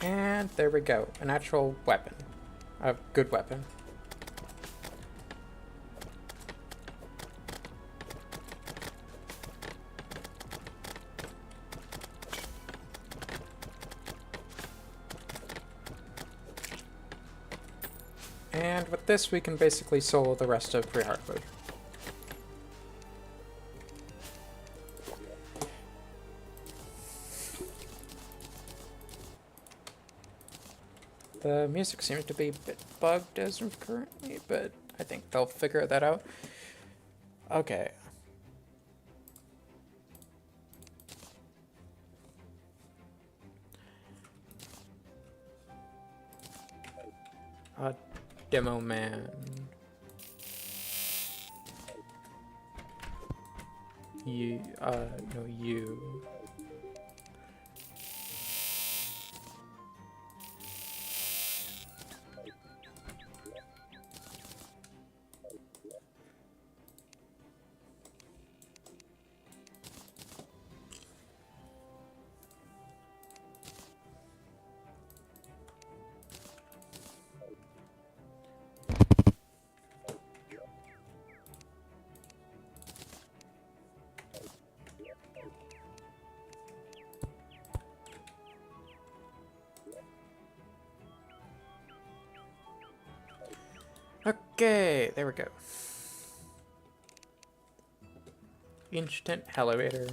And there we go, an actual weapon. A good weapon. And with this we can basically solo the rest of Pre-Harvard. The music seems to be a bit bugged as of currently, but I think they'll figure that out. Okay. Demo man. You, no, you. Okay, there we go. Instant elevator.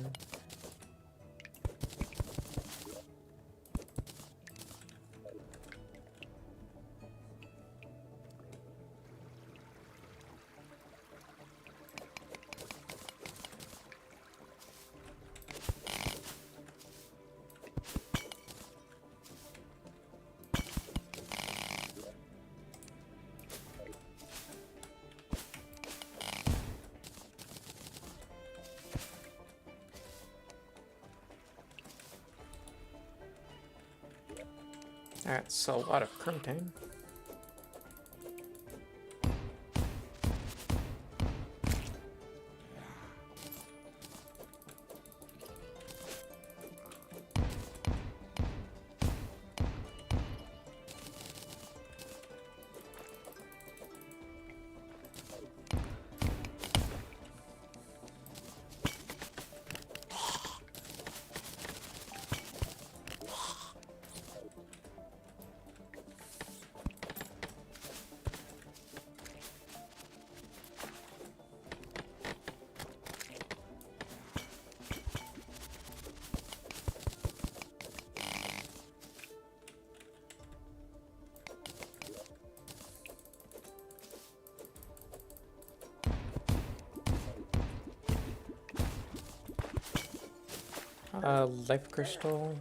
That's a lot of printing. Life crystal.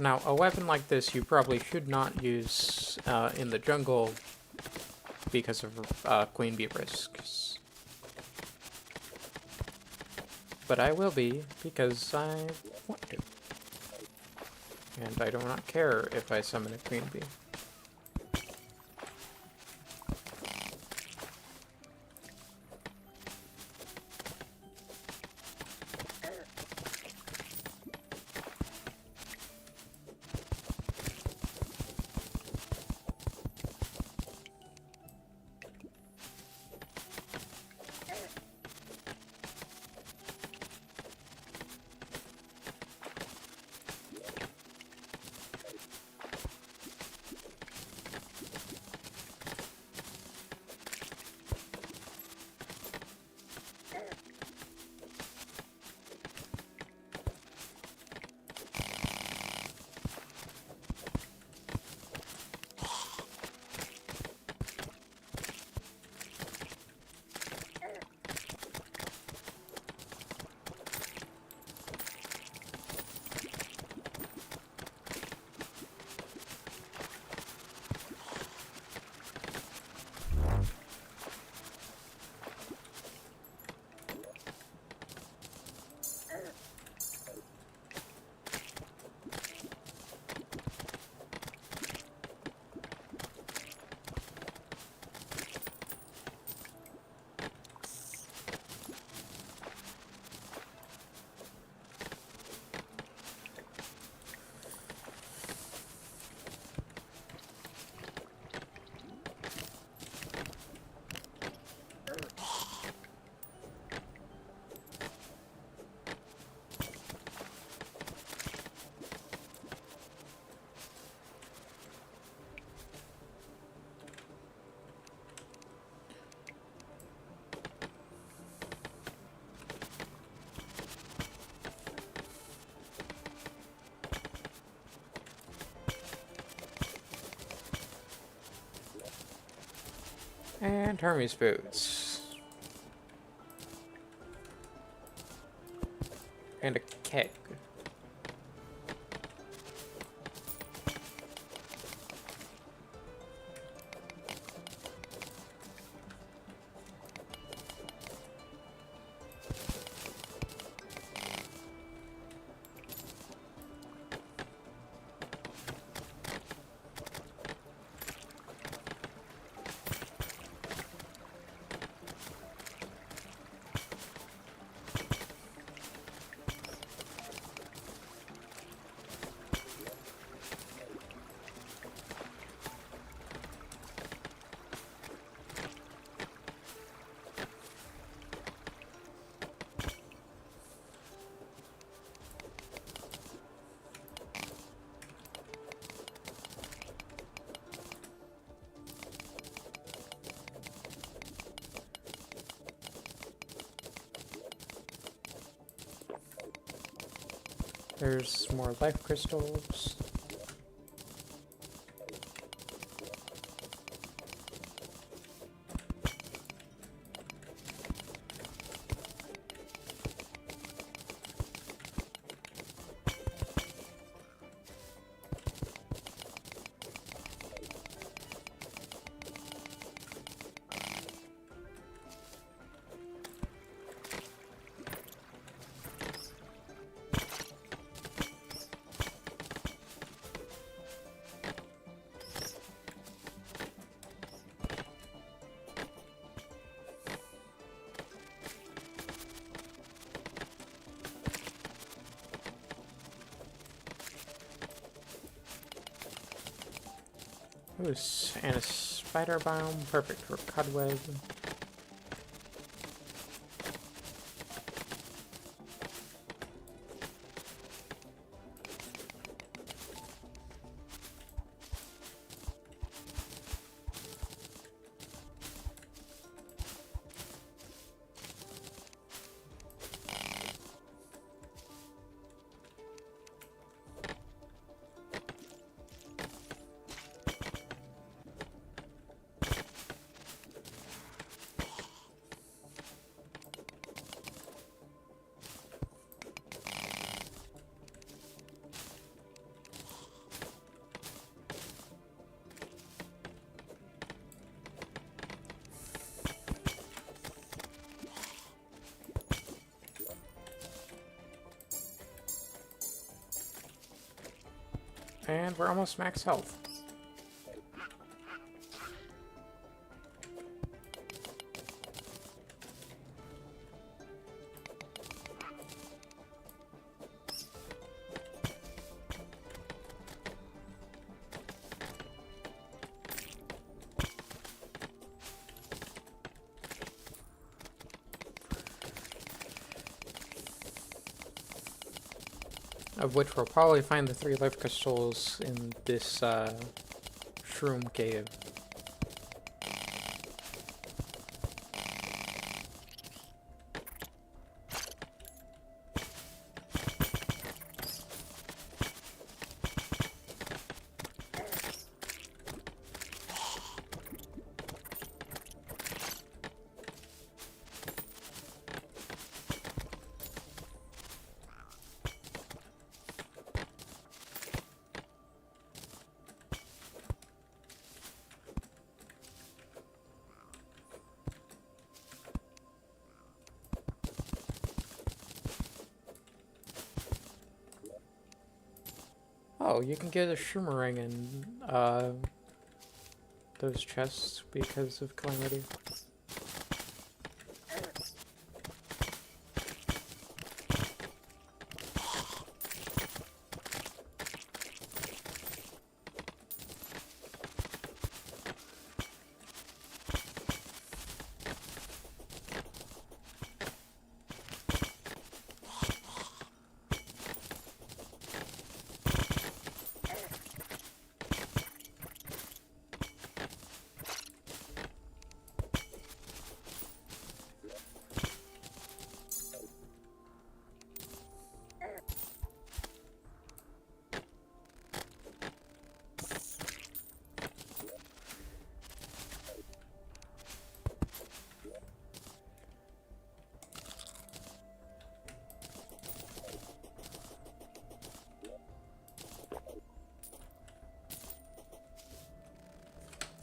Now, a weapon like this you probably should not use in the jungle because of queen bee risks. But I will be because I want to. And I do not care if I summon a queen bee. And Hermes boots. And a keg. There's more life crystals. Ooh, and a spider biome, perfect for cobweb. And we're almost max health. Of which we'll probably find the 3 life crystals in this shroom cave. Oh, you can get a shimmerang in those chests because of Calamity.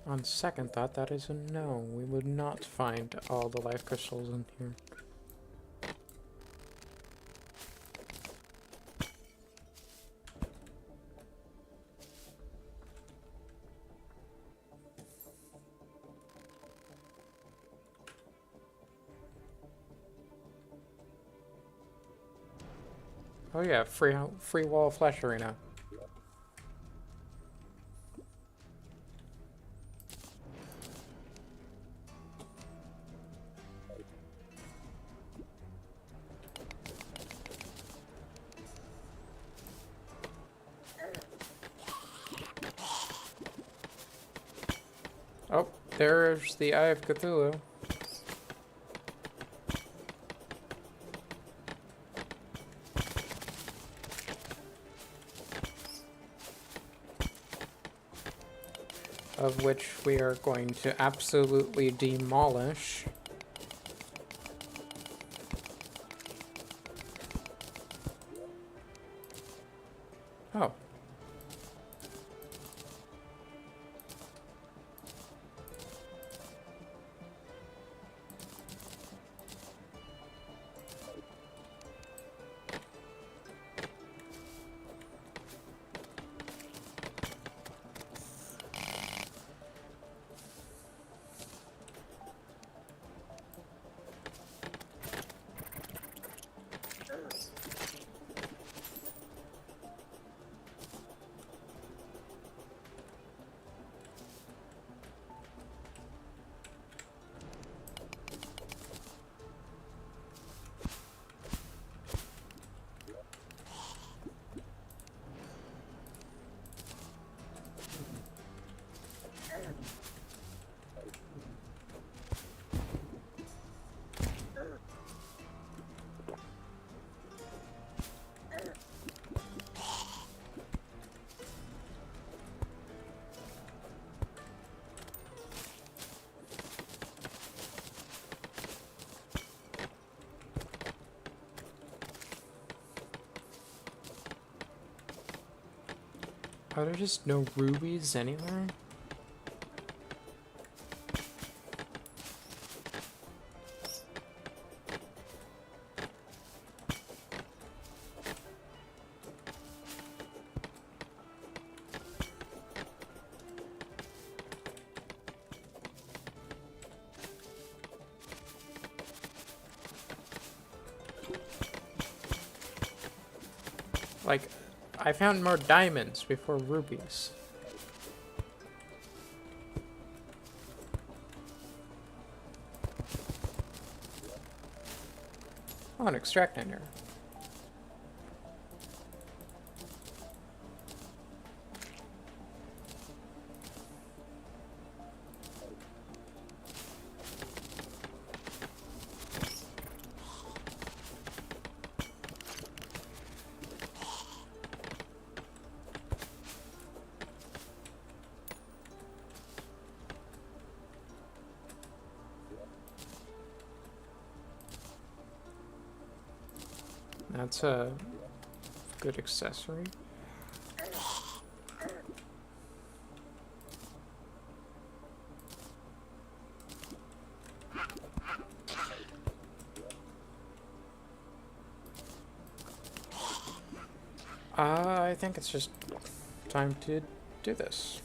On second thought, that is a no. We would not find all the life crystals in here. Oh yeah, free wall flash arena. Oh, there's the Eye of Cthulhu. of which we are going to absolutely demolish. Oh. Are there just no rubies anywhere? Like, I found more diamonds before rubies. Oh, an extract ender. That's a good accessory. I think it's just time to do this.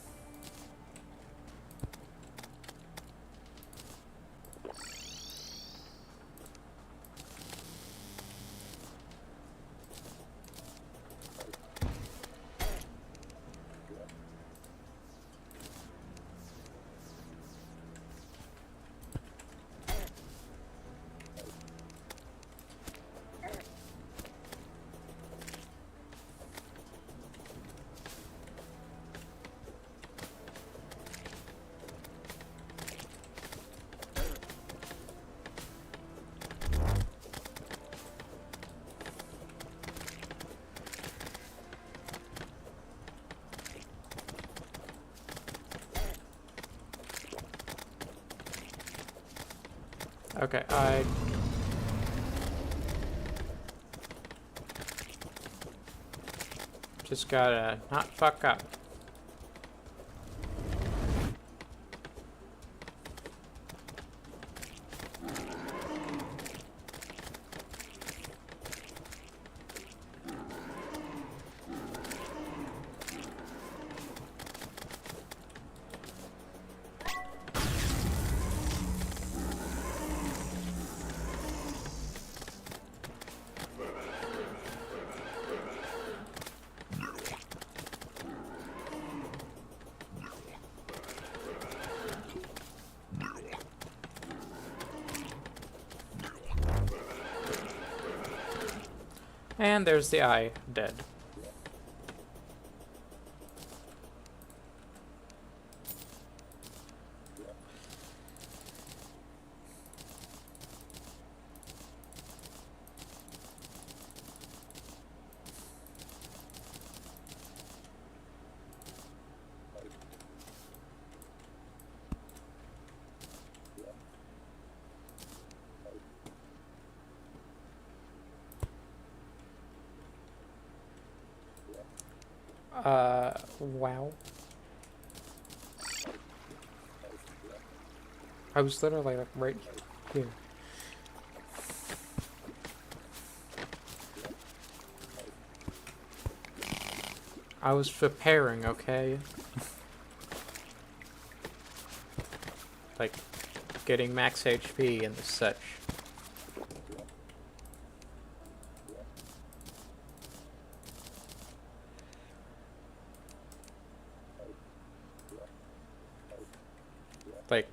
Okay, I just gotta not fuck up. And there's the eye, dead. Wow. I was literally like right here. I was preparing, okay? Like, getting max HP and such. Like,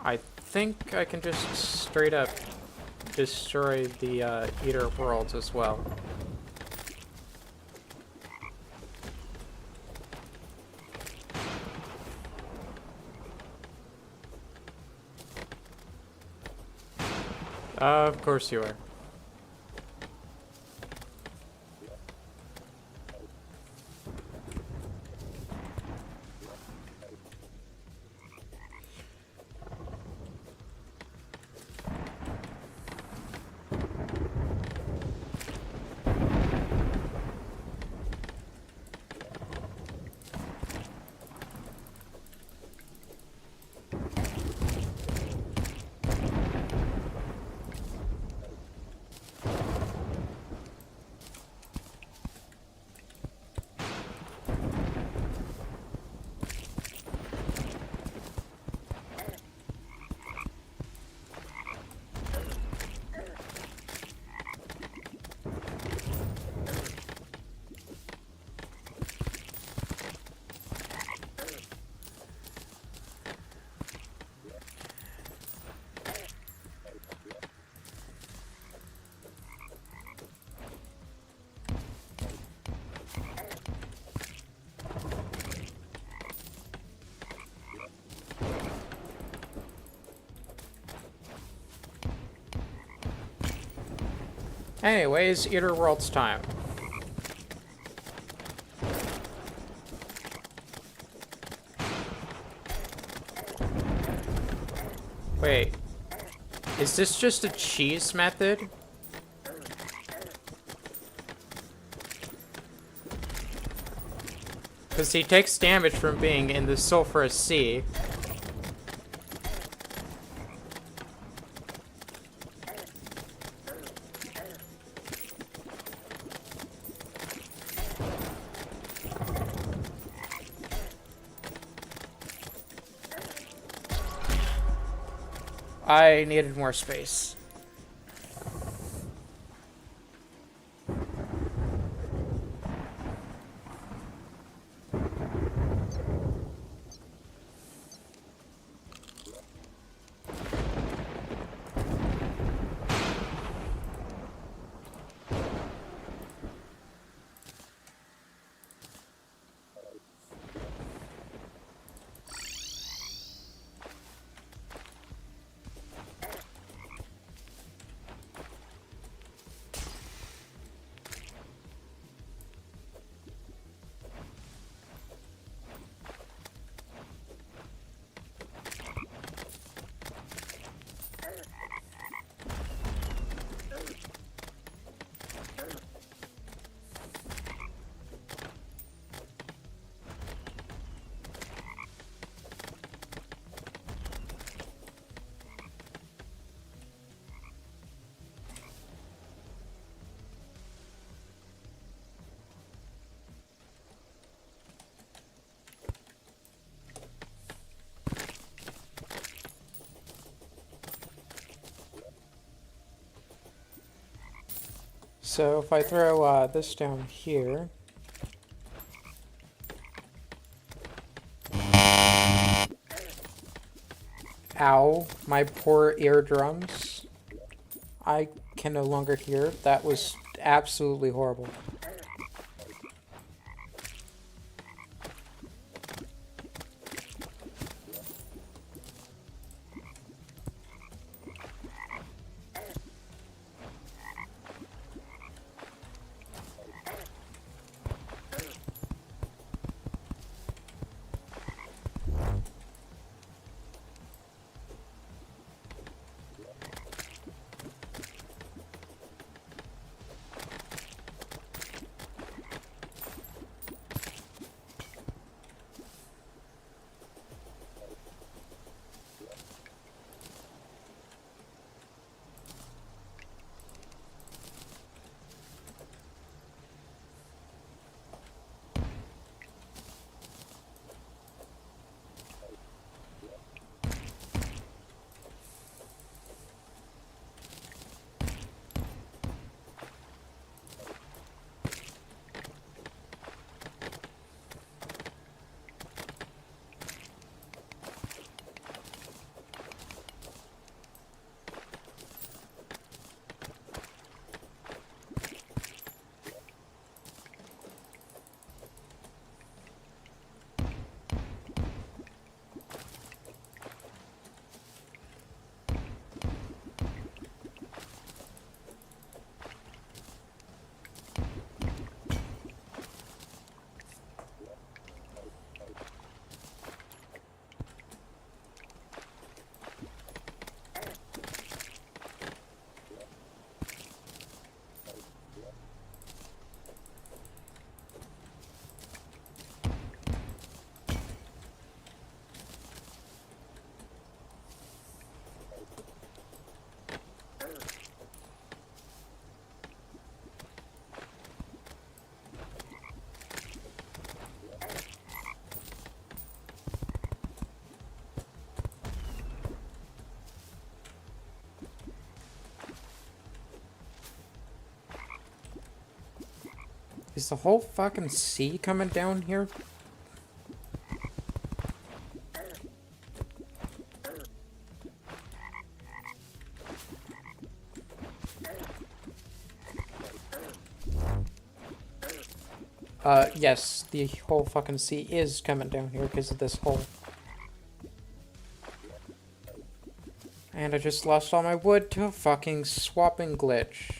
I think I can just straight up destroy the Eater Worlds as well. Of course you are. Anyways, Eater Worlds time. Wait. Is this just a cheese method? Because he takes damage from being in the sulfurous sea. I needed more space. So if I throw this down here... Ow, my poor eardrums. I can no longer hear. That was absolutely horrible. Is the whole fucking sea coming down here? Yes, the whole fucking sea is coming down here because of this hole. And I just lost all my wood to a fucking swapping glitch.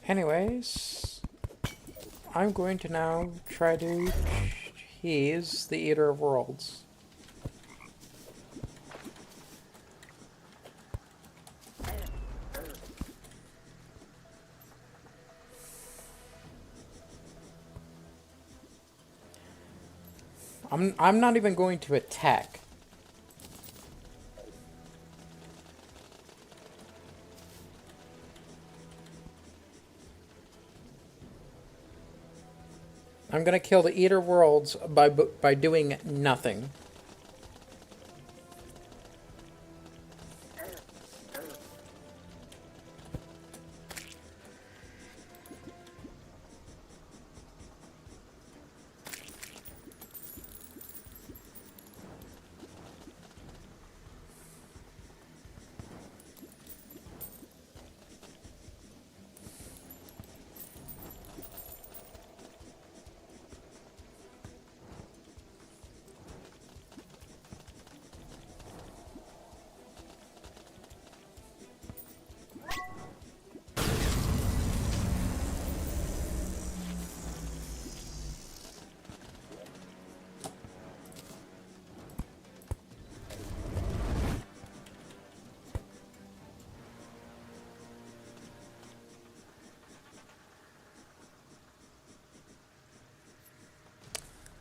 Anyways, I'm going to now try to cheese the Eater of Worlds. I'm not even going to attack. I'm gonna kill the Eater Worlds by doing nothing.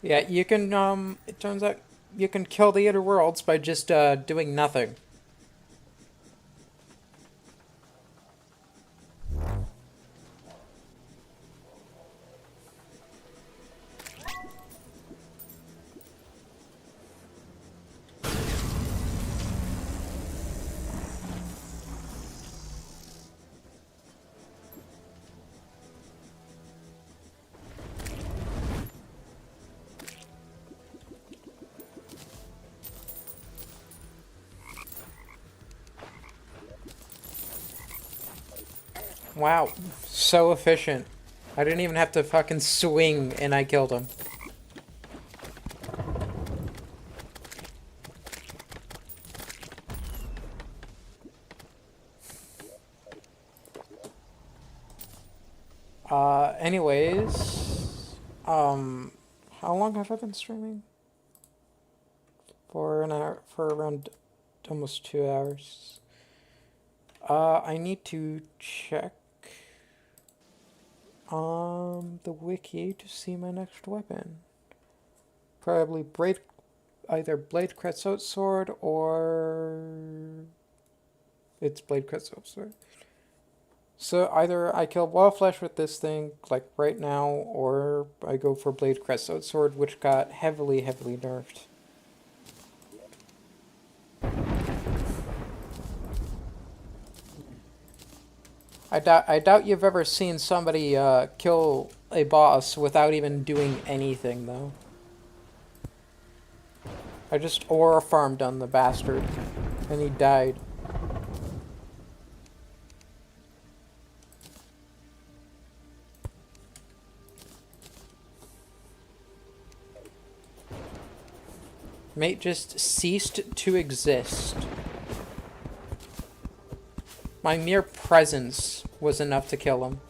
Yeah, you can, it turns out you can kill the Eater Worlds by just, doing nothing. Wow, so efficient. I didn't even have to fucking swing and I killed him. Anyways, how long have I been streaming? For an hour, for around almost 2 hours. I need to check, the wiki to see my next weapon. Probably either Blade Creosote Sword or it's Blade Creosote Sword. So either I kill Wallflesh with this thing, like right now, or I go for Blade Creosote Sword, which got heavily, heavily nerfed. I doubt you've ever seen somebody kill a boss without even doing anything, though. I just aura farmed on the bastard, and he died. Mate just ceased to exist. My mere presence was enough to kill him.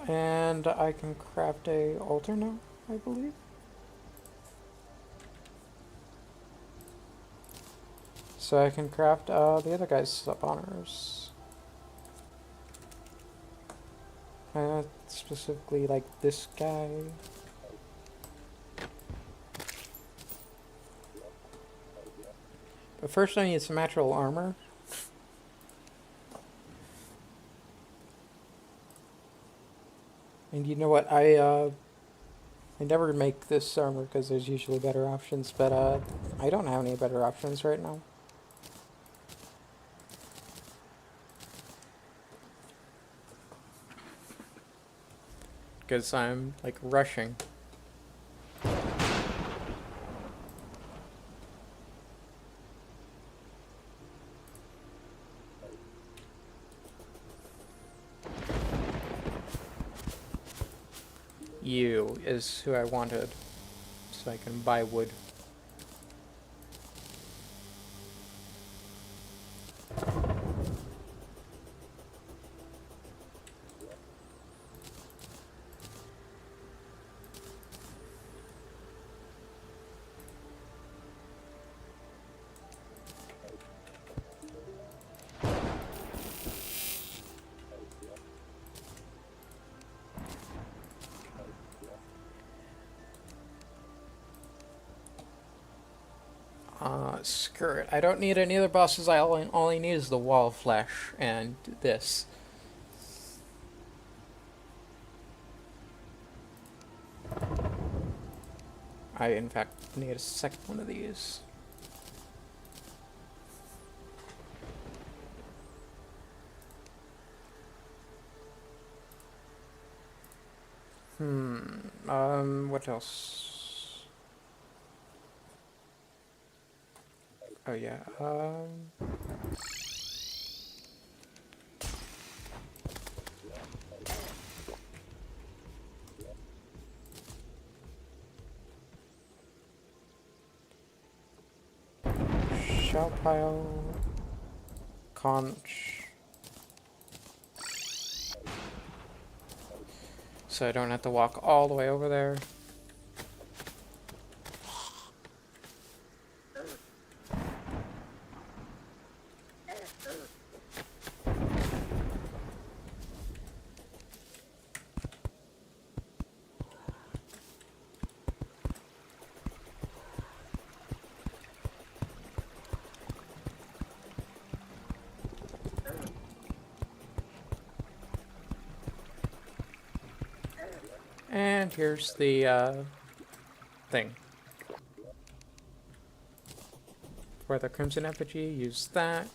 And I can craft a altar now, I believe. So I can craft the other guy's sub-honors. Specifically like this guy. But first I need some natural armor. And you know what, I never make this armor because there's usually better options, but I don't have any better options right now. Because I'm like rushing. You is who I wanted, so I can buy wood. Screw it. I don't need any other bosses. All I need is the wall of flesh and this. I, in fact, need a second one of these. What else? Oh, yeah, shell pile, conch. So I don't have to walk all the way over there. And here's the thing. For the Crimson Effigy, use that.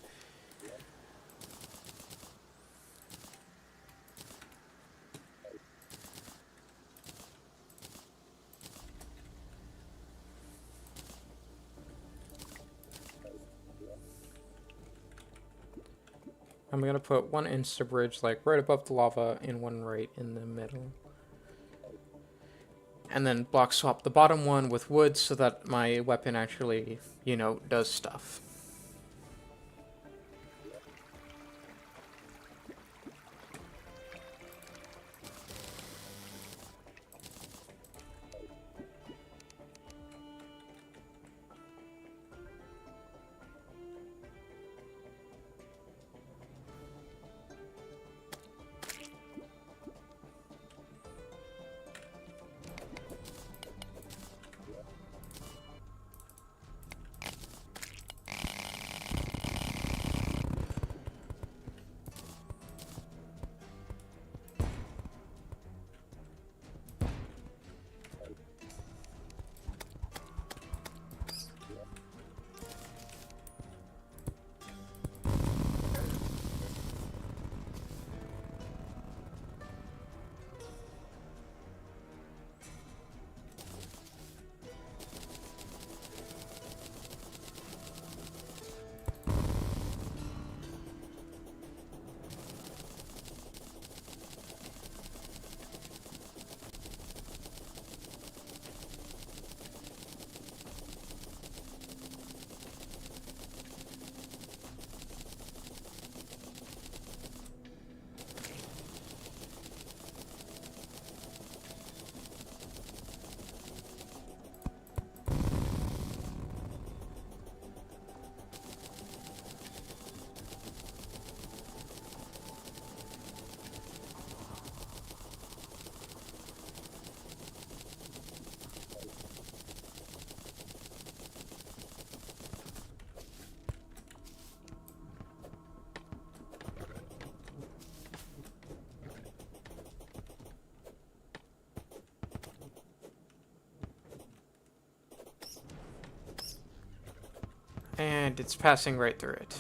I'm gonna put one insta bridge like right above the lava and one right in the middle. And then block swap the bottom one with wood so that my weapon actually, you know, does stuff. And it's passing right through it.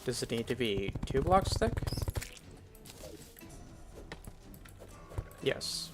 Does it need to be 2 blocks thick? Yes.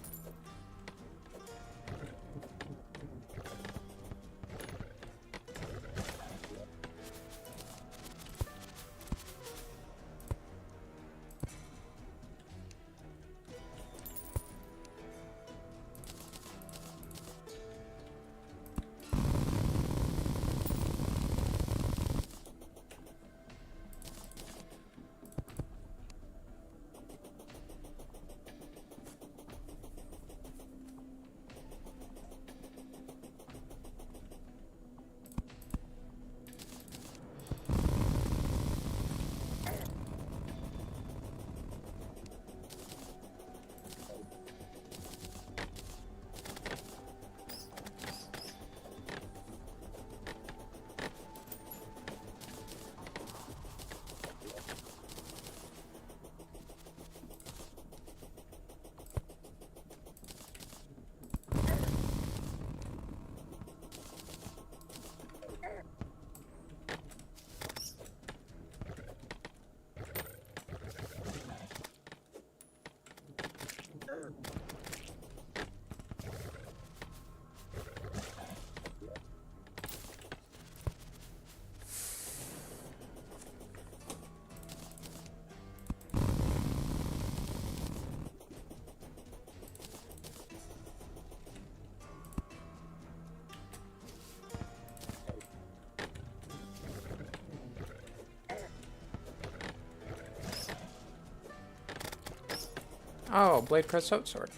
Oh, blade press out sword.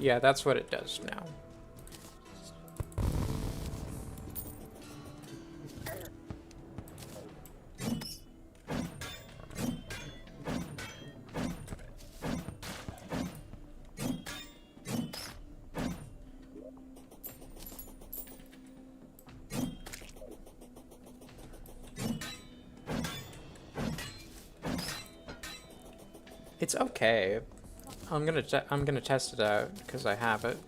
Yeah, that's what it does now. It's okay. I'm gonna test it out because I have it.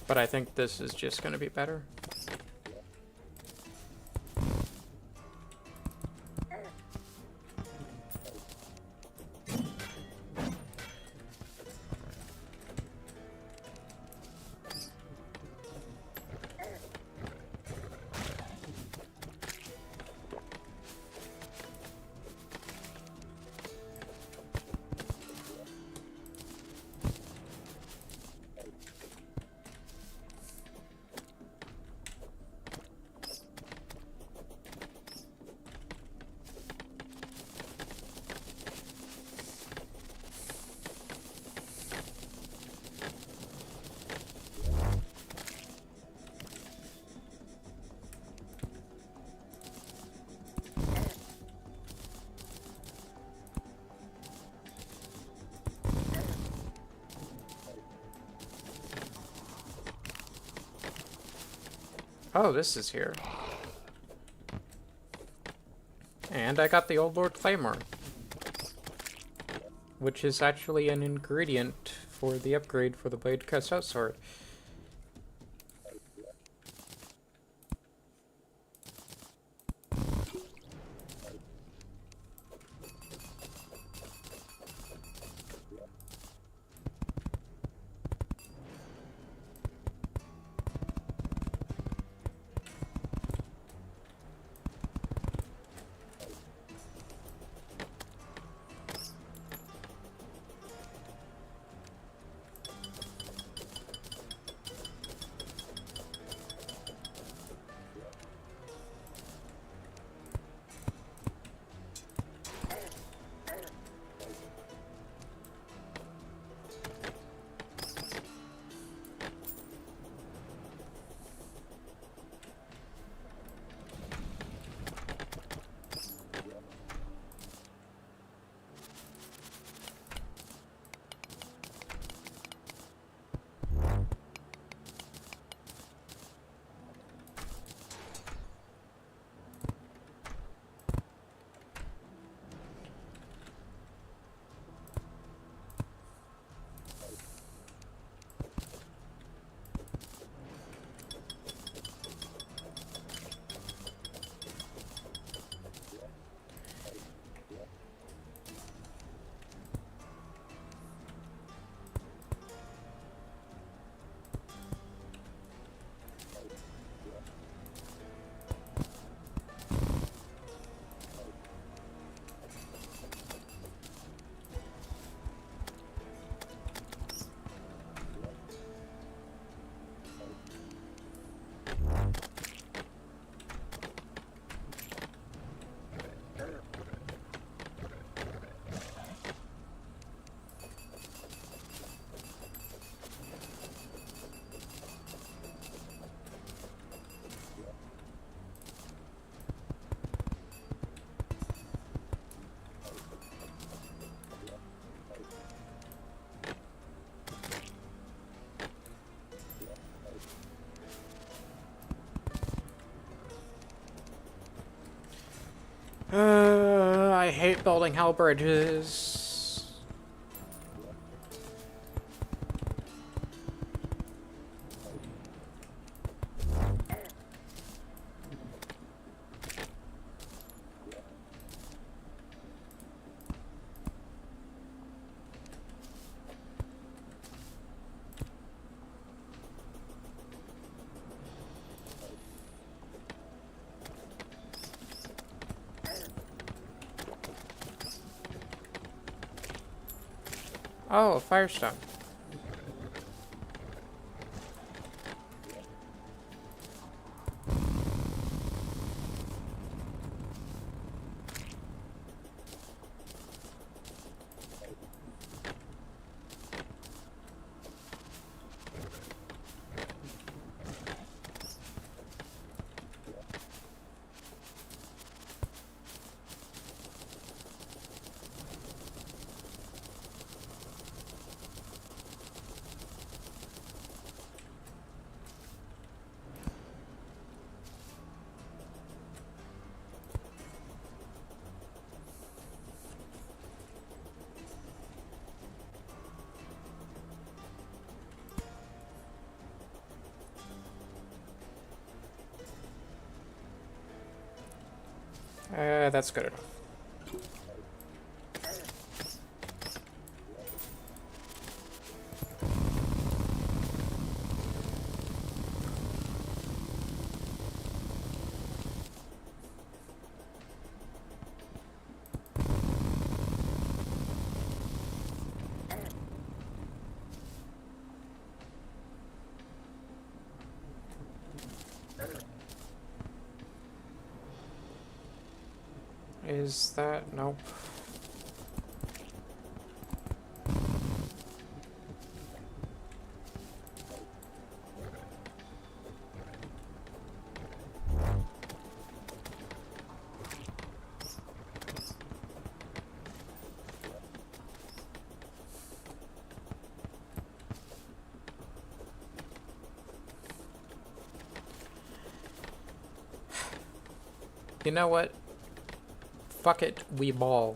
But I think this is just gonna be better. Oh, this is here. And I got the Old Lord Claymore, which is actually an ingredient for the upgrade for the Blade Cuts Out Sword. hate building hell bridges. Oh, a firestone. That's good enough. Is that... Nope. You know what? Fuck it, we ball.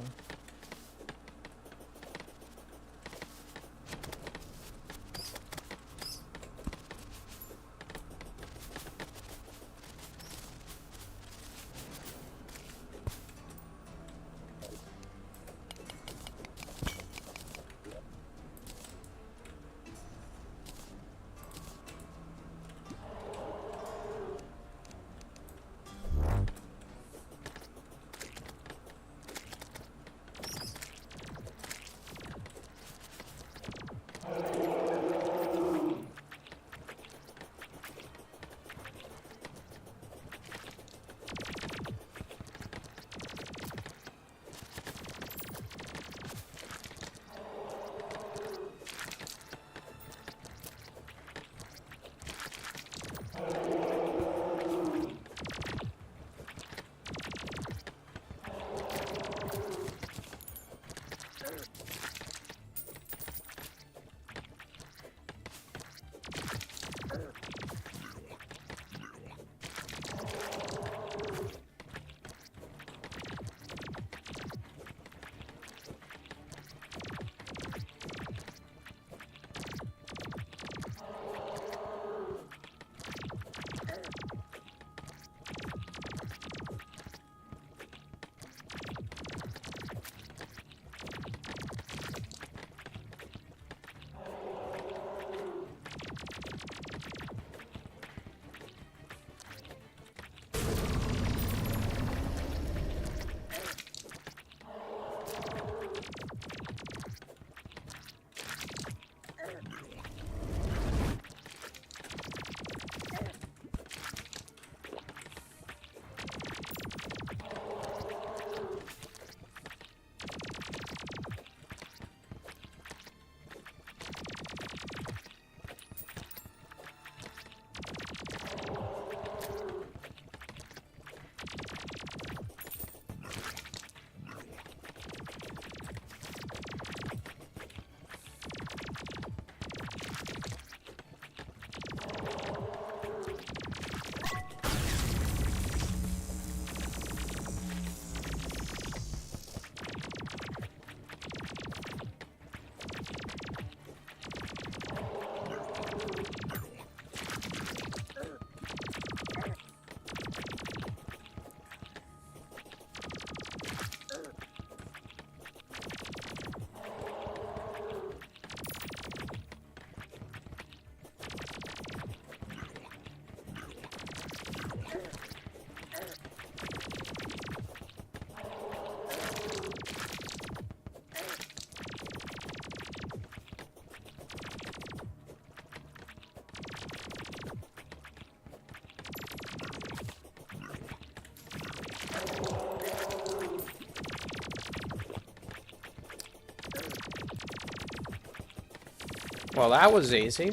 Well, that was easy.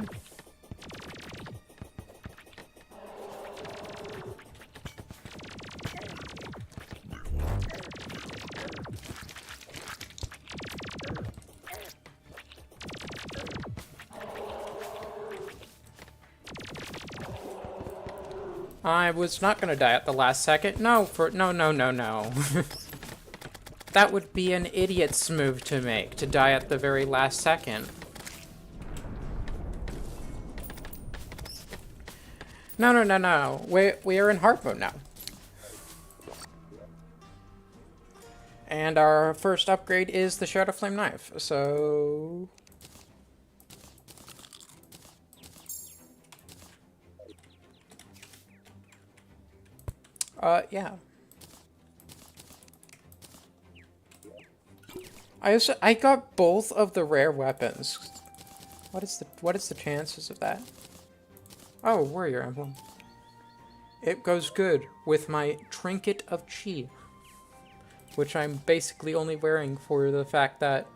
I was not gonna die at the last second. No, no. That would be an idiot's move to make, to die at the very last second. No. We are in hard mode now. And our first upgrade is the Shadow Flame Knife, so... yeah. I got both of the rare weapons. What is the chances of that? Oh, Warrior Emblem. It goes good with my Trinket of Chi, which I'm basically only wearing for the fact that,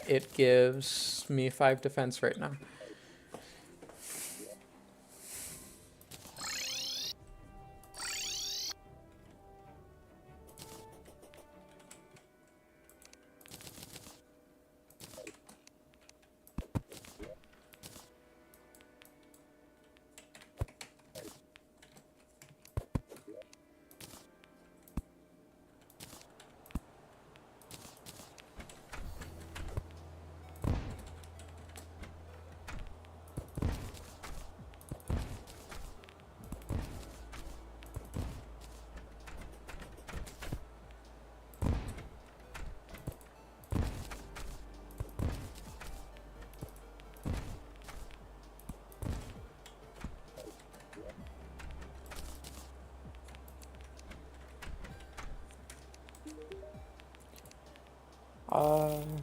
it gives me 5 defense right now.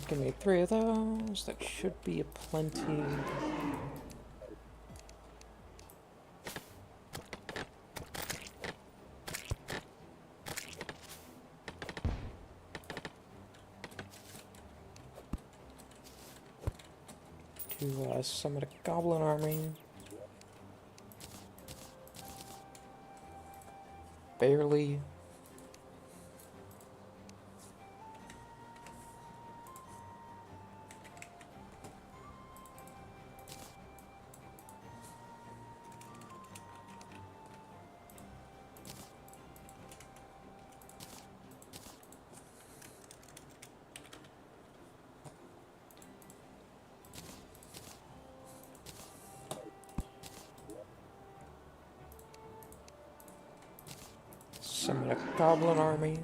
Give me 3 of those. That should be a plenty. To summon a goblin army. Barely. Summon a goblin army.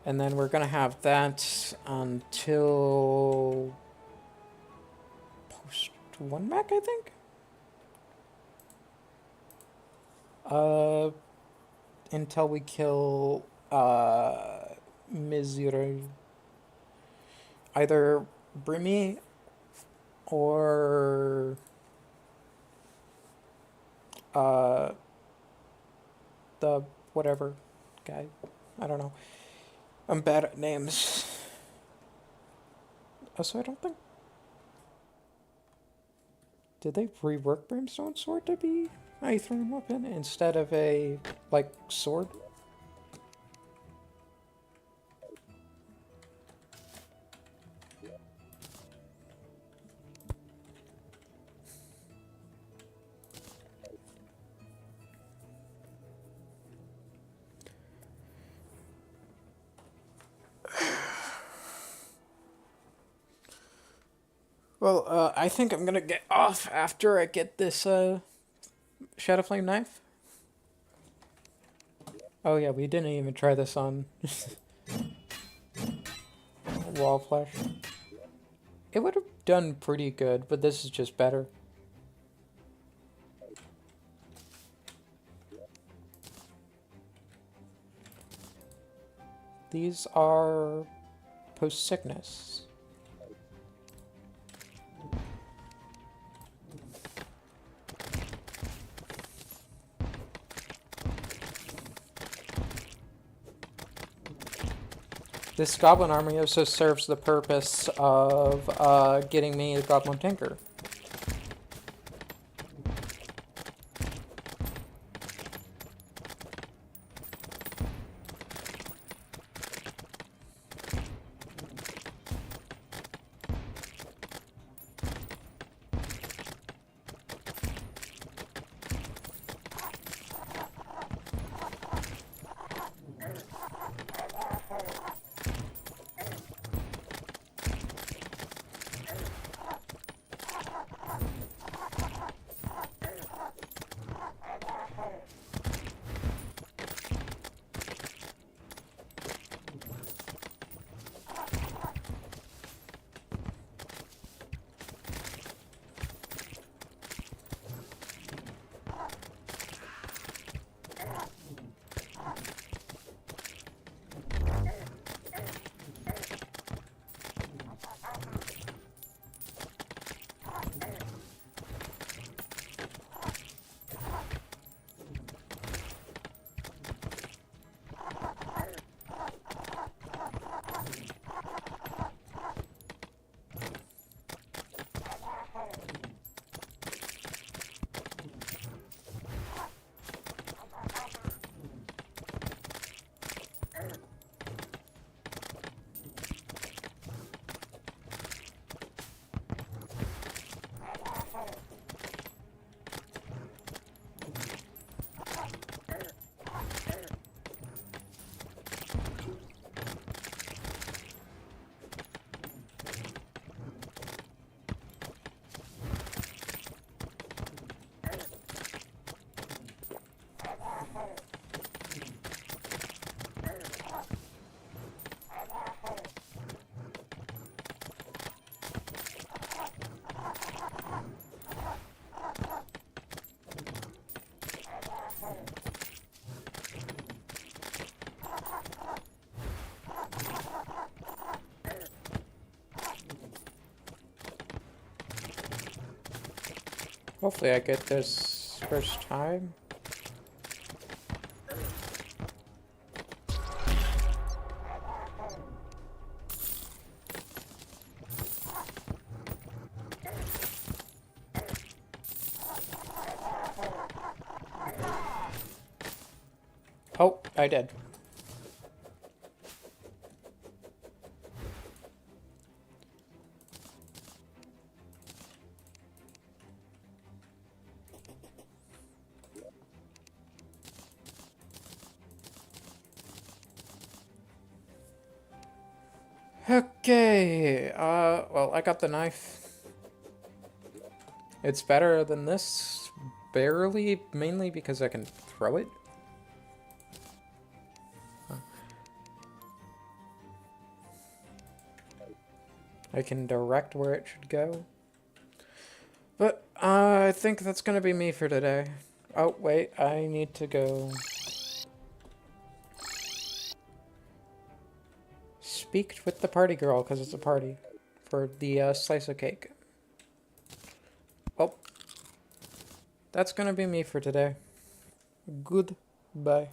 And then we're gonna have that until post 1 mech, I think? Until we kill, Mizuru. Either Brimmy or the whatever guy. I don't know. I'm bad at names. Also, I don't think... Did they rework Brimstone Sword to be a thrown weapon instead of a, like, sword? Well, I think I'm gonna get off after I get this, Shadow Flame Knife. Oh yeah, we didn't even try this on Wall Flash. It would have done pretty good, but this is just better. These are post-sickness. This goblin army also serves the purpose of getting me the goblin tinker. Hopefully I get this first time. Oh, I did. Okay, well, I got the knife. It's better than this, barely, mainly because I can throw it. I can direct where it should go. But, I think that's gonna be me for today. Oh, wait, I need to go speak with the party girl, because it's a party, for the, slice of cake. Well, that's gonna be me for today. Goodbye.